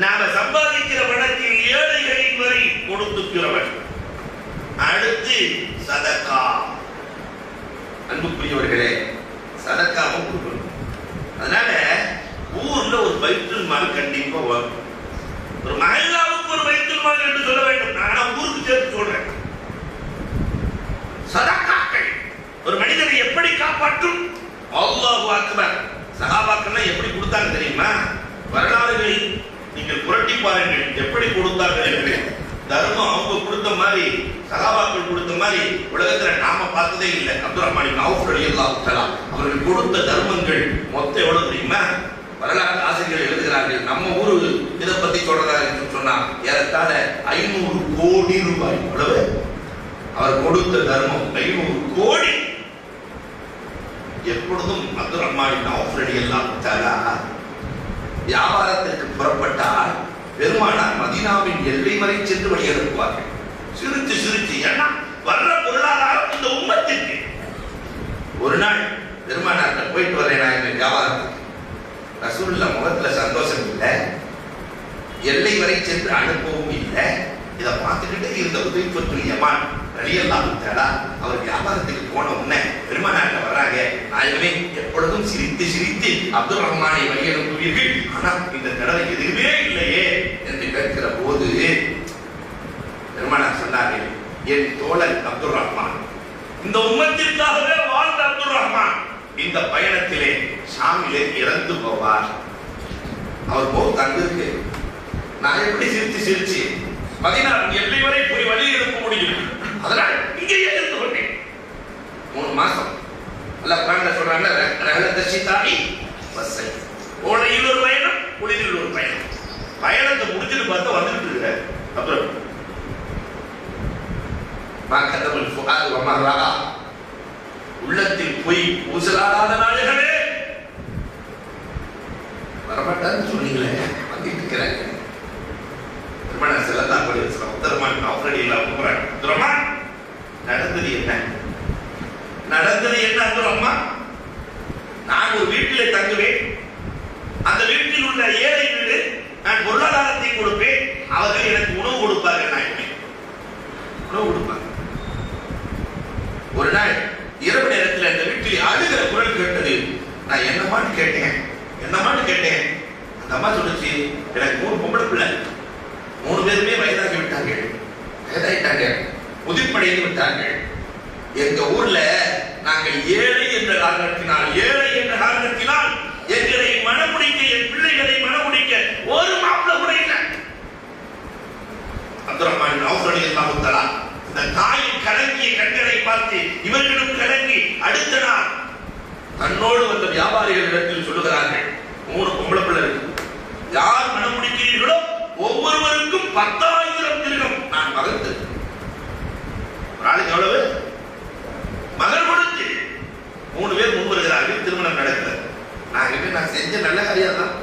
Speaker 1: நாம சம்பாதிக்கிற பணத்தில் ஏழைகளின் வரை கொடுத்துக்கிறவன். அடுத்து சதகா. அன்புக்குரியவர்களே, சதகாவும் கொடுக்கணும். அதனால ஊர்ல ஒரு பைத்துல் மால் கண்டிப்பா வரும். ஒரு மஹல்லாவுக்கு ஒரு பைத்துல் மால் என்று சொல்ல வேண்டும். நான் ஊருக்கு சேர்த்து சொல்றேன். சதகாக்கள் ஒரு மனிதனை எப்படி காப்பாற்றும்? அல்லாஹு அக்பர். சஹாபாக்கள் எப்படி கொடுத்தாங்க தெரியுமா? வரலாறுகளை நீங்கள் புரட்டி பாருங்கள், எப்படி கொடுத்தார்கள் என்று. தர்மம் அவங்க கொடுத்த மாதிரி, சஹாபாக்கள் கொடுத்த மாதிரி உலகத்துல நாம பார்த்ததே இல்லை. அப்துல் ரஹ்மான் இப்னு அவுஃப் ரலியல்லாஹு தஆலா அவர்கள் கொடுத்த தர்மங்கள் மொத்தம் எவ்வளவு தெரியுமா? வரலாற்று ஆசிரியர்கள் எழுதுகிறார்கள், நம்ம ஊரு இதை பத்தி சொல்றதா சொன்னா ஏறத்தாழ 500 கோடி ரூபாய். எவ்வளவு அவர் கொடுத்த தர்மம்? 500 கோடி. எப்பொழுதும் அப்துல் ரஹ்மான் இப்னு அவுஃப் ரலியல்லாஹு தஆலா வியாபாரத்திற்கு புறப்பட்டால் பெருமானார் மதீனாவின் எல்லை வரை சென்று வழி அனுப்புவார்கள். சிரிச்சு சிரிச்சு, ஏன்னா வர்ற பொருளாதாரம் இந்த உம்மத்திற்கு. ஒரு நாள் பெருமானார் போயிட்டு வரேன் நான் என் வியாபாரத்துக்கு. ரசூலுல்லாஹ் முகத்துல சந்தோஷம் இல்லை, எல்லை வரை சென்று அனுப்பவும் இல்லை. இதை பார்த்துக்கிட்டே இருந்த உதைஃபத்துல் யமான் ரலியல்லாஹு தஆலா அவர் வியாபாரத்துக்கு போன உடனே பெருமானார் வர்றாங்க. நாயகமே, எப்பொழுதும் சிரித்து சிரித்து அப்துல் ரஹ்மானை வழி அனுப்புவீர்கள், ஆனால் இந்த தடவை எதுவுமே இல்லையே என்று கேட்கிற போது பெருமானார் சொன்னார்கள், என் தோழன் அப்துல் ரஹ்மான், இந்த உம்மத்திற்காகவே வாழ்ந்த அப்துல் ரஹ்மான் இந்த பயணத்திலே ஷாமிலே இறந்து போவார். அவர் போல் தங்கிருக்கு. நான் எப்படி சிரிச்சு சிரிச்சு மதீனாவின் எல்லை வரை போய் வழி அனுப்ப முடியும்? அதனால் இங்கேயே இருந்து கொண்டேன். 3 மாசம் அல்லாஹ் குர்ஆன்ல சொல்றாங்க, ரஹலத் ஷிதாஇ வஸை. கோடையில் ஒரு பயணம், குளிரில் ஒரு பயணம். பயணத்தை முடிச்சிட்டு பார்த்தா வந்துட்டு இருக்காரு அப்புறம் மாகதமுல் ஃபுஆத் வ மர்ரா. உள்ளத்தில் போய் ஊசலாடாத நாயகமே வரமாட்டான்னு சொன்னீங்களே, வந்துட்டு இருக்கிறாங்க. ரஹ்மான் அவுஃப் ரலியல்லாஹு அன்ஹு அப்துர் ரஹ்மான் நடந்தது என்ன அப்துர் ரஹ்மான்? நான் ஒரு வீட்டிலே தங்குவேன். அந்த வீட்டில் உள்ள ஏழை வீடு, நான் பொருளாதாரத்தை கொடுப்பேன். அவர்கள் எனக்கு உணவு கொடுப்பார்கள். நான் உணவு கொடுப்பாங்க. ஒரு நாள் இரவு நேரத்தில் அந்த வீட்டில் அழுகிற குரல் கேட்டது. நான் என்னமான்னு கேட்டேன். அந்த அம்மா சொல்லுச்சு, எனக்கு 3 பொம்பளை பிள்ளை, 3 பேருமே வயதாகிட்டாங்க, முதிர்ப்படைந்து விட்டார்கள். எங்க ஊர்ல நாங்கள் ஏழை என்ற காரணத்தினால் எங்களை மனமுடிக்க, என் பிள்ளைகளை மனமுடிக்க ஒரு மாப்பிள்ளை கூட இல்லை. அப்துர் ரஹ்மான் அவுஃப் ரலியல்லாஹு தஆலா இந்த தாயின் கலங்கிய கண்களை பார்த்து இவர்களும் கலங்கி அடுத்த நாள் தன்னோடு வந்த வியாபாரிகளிடத்தில் சொல்லுகிறார்கள், 3 பொம்பளை பிள்ளை இருக்கு, யார் மனமுடிக்கிறீர்களோ ஒவ்வொருவருக்கும் 10,000 திர்ஹம் நான் மகன் தருவேன். ஒரு ஆளுக்கு எவ்வளவு மகன் கொடுத்து 3 பேர் முன் வருகிறார்கள். திருமணம் நடக்கிறது. நான் செஞ்ச நல்ல காரியம் தான்.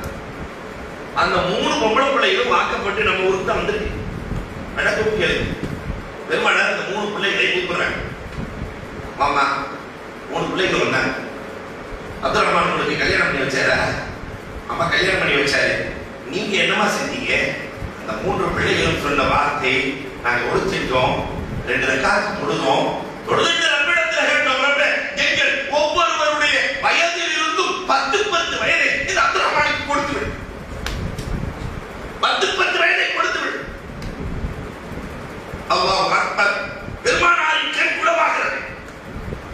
Speaker 1: அந்த 3 பொம்பளை பிள்ளைகளும் வாக்கப்பட்டு நம்ம ஊருக்கு தான் வந்துருக்கு. நடக்கும் கேள்வி. பெருமானார் அந்த 3 பிள்ளைகளை கூப்பிடுறாங்க. மாமா 3 பிள்ளைகள் வந்தாங்க. அப்துர் ரஹ்மான் உங்களுக்கு கல்யாணம் பண்ணி வச்சாரா? அம்மா கல்யாணம் பண்ணி வச்சாரு. நீங்க என்னமா செஞ்சீங்க? அந்த 3 பிள்ளைகளும் சொன்ன வார்த்தை, நாங்க ஒழிச்சிட்டோம், 2 ரக்காத் தொழுதோம், தொழுதுட்டு ரப்பிடத்தில் கேட்டோம், ரப்பே எங்கள் ஒவ்வொருவருடைய வயதில் இருந்தும் 10 வயதை இந்த அப்துர் ரஹ்மானுக்கு கொடுத்து விடு, 10 வயதை கொடுத்து விடு. அல்லாஹ் அக்பர். பெருமானாரின் கண் குளமாகிறது.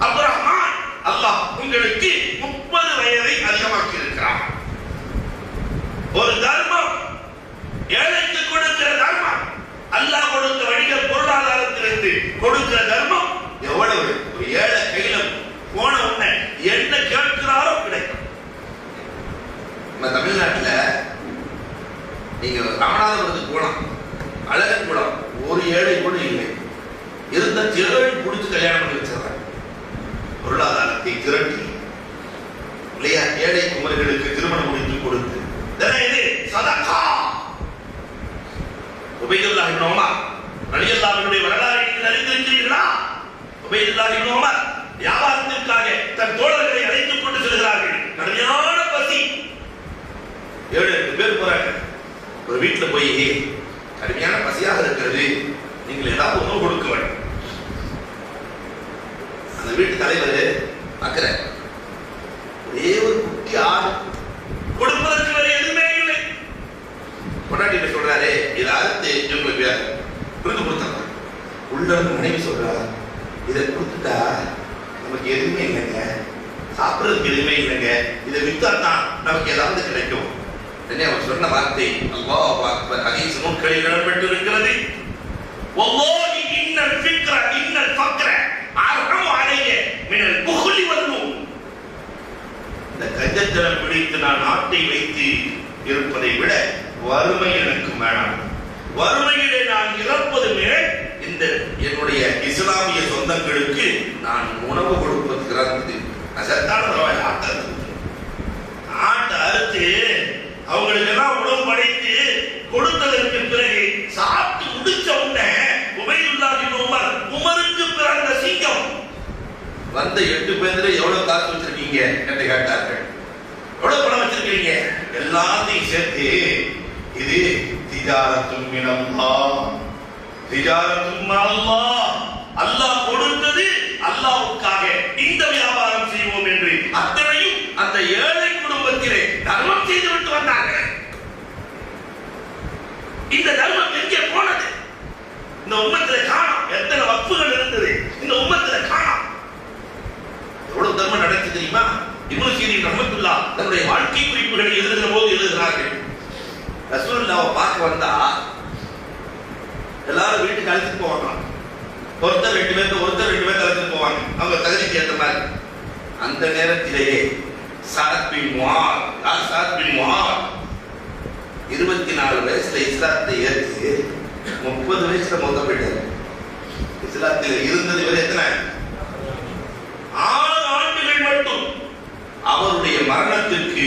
Speaker 1: அப்துர் ரஹ்மான், அல்லாஹ் உங்களுக்கு 30 வயதை அதிகமாக்கி இருக்கிறார். ஒரு தர்மம், ஏழைக்கு கொடுக்கிற தர்மம், அல்லாஹ் கொடுத்த வணிக பொருளாதாரத்திலிருந்து கொடுக்கிற தர்மம் எவ்வளவு? ஒரு ஏழை கையில போன உடனே என்ன கேட்கிறாரோ கிடைக்கும். நம்ம தமிழ்நாட்டில் நீங்க ராமநாதபுரத்துக்கு போலாம், அழகன் குளம், ஒரு ஏழை கூட இல்லை. இருந்த திரள் பிடிச்சு கல்யாணம் பண்ணி வச்சிடறாங்க. பொருளாதாரத்தை திரட்டி இல்லையா, ஏழை குமர்களுக்கு திருமணம் முடித்து கொடுத்து இது சதகா. உபைதுல்லாஹ் இப்னு உமர் ரலியல்லாஹு அன்ஹுடைய வரலாறை நீங்கள் அறிந்திருக்கிறீர்களா? உபைதுல்லாஹ் இப்னு உமர் வியாபாரத்திற்காக தன் தோழர்களை அழைத்துக் கொண்டு செல்கிறார்கள். கடுமையான பசி, 7-8 பேர் போறாங்க. ஒரு வீட்டில் போய் கடுமையான பசியாக இருக்கிறது, நீங்கள் ஏதாவது உணவு கொடுக்க வேண்டும். அந்த வீட்டு தலைவர் அக்கற ஒரே ஒரு குட்டி ஆடு, கொடுப்பதற்கு வேற எதுவுமே இல்லை. கொண்டாடி சொல்றாரு, இதை அறுத்து இவங்களுக்கு விருந்து கொடுத்தாங்க. உள்ள மனைவி சொல்றாரு, இதை கொடுத்துட்டா நமக்கு எதுவுமே இல்லைங்க, சாப்பிட்றதுக்கு எதுவுமே இல்லைங்க, இதை வித்தாத்தான் நமக்கு ஏதாவது கிடைக்கும். அவர் சொன்ன வார்த்தை அல்லாஹ் அக்பர். ஹதீஸ் நூல்களில் இடம்பெற்றிருக்கிறது. வல்லாஹி இன்னல் ஃபிக்ர இன்னல் ஃபக்ர அர்ஹமு அலைய மினல் புக்லி வல் நூம். இந்த கஞ்சத்தனம் பிடித்து நான் நாட்டை வைத்து இருப்பதை விட வறுமை எனக்கு வேணாம். வறுமையிலே நான் இறப்பது மேல் இந்த என்னுடைய இஸ்லாமிய சொந்தங்களுக்கு நான் உணவு கொடுப்பது சிறந்தது. அசத்தான ஆட்டை அறுத்து அவங்களுக்கு எல்லாம் உணவு படைத்து கொடுத்ததற்கு பிறகு சாப்பிட்டு முடிச்ச உடனே உபைதுல்லாஹ் இப்னு உமர், உமருக்கு பிறந்த சிங்கம், வந்த 8 பேர்ல எவ்வளவு காசு வச்சிருக்கீங்க என்று கேட்டார்கள். எவ்வளவு பணம் வச்சிருக்கீங்க? எல்லாத்தையும் சேர்த்து இது திஜாரத்தும் மினல்லாஹ், திஜாரத்தும் மஅல்லாஹ், அல்லாஹ் கொடுத்தது அல்லாஹ்வுக்காக இந்த வியாபாரம் செய்வோம் என்று அத்தனையும் அந்த ஏழை குடும்பத்திலே தர்மம் செய்து விட்டு வந்தாங்க. இந்த தர்மம் எங்கே போனது? இந்த உம்மத்தில் காணோம். எத்தனை வக்ஃபுகள் இருந்தது இந்த உம்மத்தில் காணோம். எவ்வளவு தர்மம் நடக்குது தெரியுமா? இப்னு சீரின் ரஹ்மத்துல்லாஹ் தன்னுடைய வாழ்க்கை குறிப்புகளை எழுதுகிற போது எழுதுகிறார்கள், ரசூலுல்லாஹ்வை பார்க்க வந்தா எல்லாரும் வீட்டுக்கு அழைச்சிட்டு போவாங்க. ஒருத்தர் 2 பேர் அழைச்சிட்டு போவாங்க, அவங்க தகுதிக்கு ஏற்ற மாதிரி. அந்த நேரத்திலேயே சாத் பின் முஆத் 24 வயசுல இஸ்லாத்தை ஏற்று 30 வயசுல மௌத்தா போயிட்டார். இஸ்லாத்தில் இருந்தது வரை எத்தனை? 6 ஆண்டுகள் மட்டும். அவருடைய மரணத்திற்கு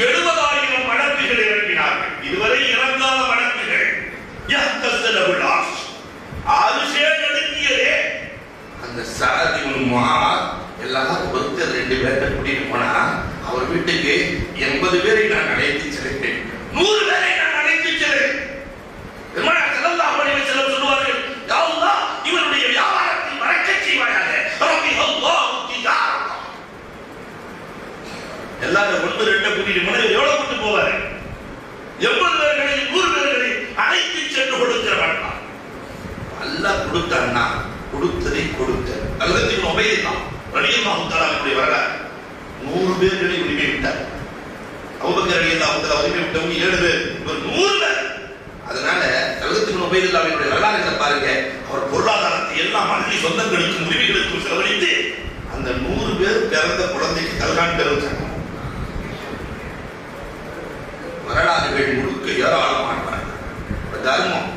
Speaker 1: 70,000 மடக்குகள் இறங்கினார்கள். இதுவரை இறங்காத மடக்குகள். பேர்களையும் 100 பேர்களையும் அழைத்து சென்று கொடுக்கிறவன். அல்லாஹ் கொடுத்தான்னா கொடுத்ததை கொடுத்த ஹஜ்ரத் இப்னு உபைதுல்லாஹ் ரலியல்லாஹு தஆலா அவருடைய வரலாறு 100 பேர்களை உரிமை விட்டார். அபூபக்கர் ரலியல்லாஹு தஆலா உரிமை விட்டவங்க 7 பேர், இவர் 100 பேர். அதனால ஹஜ்ரத் இப்னு உபைதுல்லாஹ்வுடைய வரலாறுகளை பாருங்க. அவர் பொருளாதாரத்தை எல்லாம் அள்ளி சொந்தங்களுக்கும் உரிமைகளுக்கும் செலவழித்து அந்த 100 பேர் பிறந்த குழந்தைக்கு கல்கான் பெறுவாங்க. வரலாறுகள் முழுக்க ஏராளமான தர்மம்.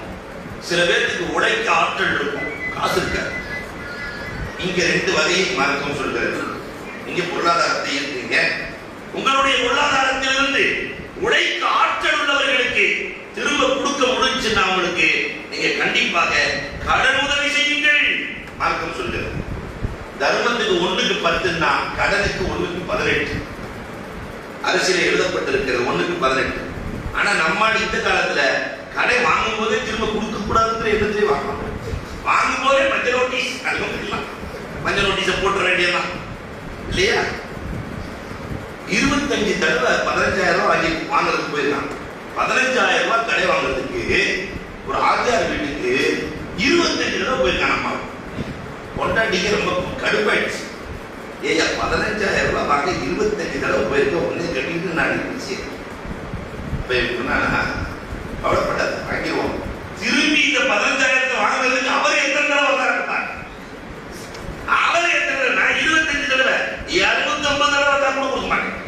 Speaker 1: சில பேருக்கு உழைக்க ஆற்றல் இருக்கும், காசு இருக்காது. இங்க 2 வகையை மார்க்கம் சொல்கிறது. நீங்க பொருளாதாரத்தை இருக்கீங்க, உங்களுடைய பொருளாதாரத்திலிருந்து உழைக்க ஆற்றல் உள்ளவர்களுக்கு திரும்ப கொடுக்க முடிஞ்சுன்னா அவங்களுக்கு நீங்க கண்டிப்பாக கடன் உதவி செய்யுங்கள் மார்க்கம் சொல்கிறது. தர்மத்துக்கு 1க்கு 10ன்னா கடனுக்கு 1க்கு 18 அரசியல் எழுதப்பட்டிருக்கிறது. 1க்கு 18. ஆனா நம்மால் இந்த காலத்துல கடை வாங்கும் போதே திரும்ப கொடுக்க கூடாதுன்ற எண்ணத்திலே வாங்கணும். வாங்கும் போதே மஞ்சள் நோட்டீஸ் அனுப்பலாம், மஞ்சள் நோட்டீஸை போட்டுற வேண்டியதான் இல்லையா? 25 தடவை 15,000 ரூபாய் வாங்கி வாங்குறதுக்கு போயிருக்காங்க. 15,000 ரூபாய் கடை வாங்குறதுக்கு ஒரு ஆச்சார வீட்டுக்கு 25 தடவை போயிருக்காங்க. அம்மா கொண்டாடிக்கு ரொம்ப கடுப்பாயிடுச்சு. ஏயா 15,000 ரூபாய் வாங்க 25 தடவை போயிருக்க, ஒண்ணு கட்டிட்டு நான் கவலைப்படாது, வாங்கிடுவோம். திரும்பி இந்த 15,000 வாங்குறதுக்கு அவர் எத்தனை தடவை வந்தார்? அவர் எத்தனை? நான் 25 தடவை 250 தடவை தான் கூட கொடுக்க மாட்டேன்.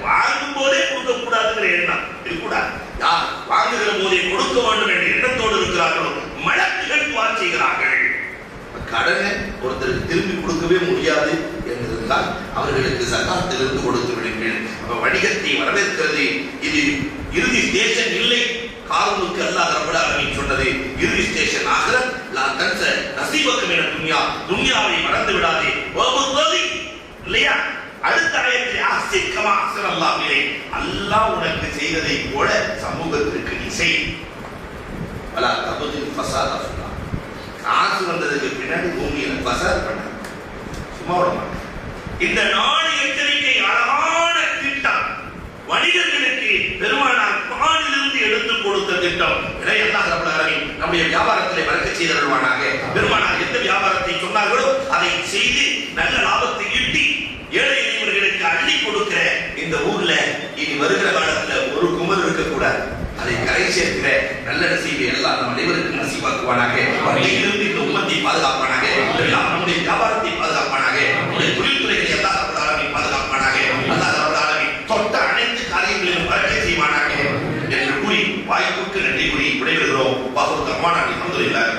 Speaker 1: வாங்கும் போதே கொடுக்க கூடாதுங்கிற எண்ணம் இருக்கக்கூடாது. யார் வாங்குகிற போதே கொடுக்க வேண்டும் என்ற எண்ணத்தோடு இருக்கிறார்களோ மலக்குகள் துஆ செய்கிறார்கள். கடனை ஒருத்தருக்கு திரும்பி கொடுக்கவே முடியாது என்றிருந்தால் அவர்களுக்கு ஸகாத்திலிருந்து கொடுத்து விடுங்கள். வணிகத்தை வரவேற்கிறது. இது இறுதி ஸ்டேஷன் இல்லை. காரூனுக்கு அல்லாஹ் ரப்பல் ஆலமீன் சொன்னது இறுதி ஸ்டேஷன் ஆகிரத். லா தன்ஸ நஸீபக மின துன்யா, துன்யாவை மறந்து விடாதே. வபுதலி இல்லையா? அடுத்த ஆயத்தில் அஹ்சின் கமா அஹ்ஸனல்லாஹு இலைக், அல்லாஹ் உனக்கு செய்ததை போல சமூகத்திற்கு நீ செய். வலா தபுதில் ஃபஸாத ஃபில் அர்த், காசு வந்ததுக்கு பின்னாடி பூமியில பசார் பண்ண சும்மா விட மாட்டேன். இந்த 4 எச்சரிக்கை அழகான திட்டம் வணிகர்களுக்கு பெருமானார் குர்ஆனிலிருந்து எடுத்து கொடுத்த திட்டம். இதை அல்லாஹ் ரப்பல் ஆலமீன் நம்முடைய வியாபாரத்திலே பரக்கத் செய்தருள்வானாக. பெருமானார் எந்த வியாபாரத்தை சொன்னார்களோ அதை செய்து நல்ல லாபத்தை ஈட்டி ஏழை எளியவர்களுக்கு அள்ளி கொடுக்கிற இந்த ஊர்ல இனி வருகிற காலத்துல ஒரு குமர் இருக்கக்கூடாது. அதை கரை சேர்க்கிற நல்ல நசீபை எல்லாம் நம் அனைவருக்கும் நசீபாக்குவானாக. வழியிலிருந்து இந்த உம்மத்தை பாதுகாப்பானாக. நம்முடைய வியாபாரத்தை பாதுகாப்பானாக. நம்முடைய தொழில்துறைகளை அல்லாஹ் ரப்பல் ஆலமீன் பாதுகாப்பானாக. அல்லாஹ் ரப்பல் ஆலமீன் தொட்ட அனைத்து காரியங்களிலும் பரக்கத் செய்வானாக என்று கூறி வாய்ப்புக்கு நன்றி கூறி விடைபெறுகிறோம். வாஹுர் தஅவானா அல்ஹம்துலில்லாஹ்.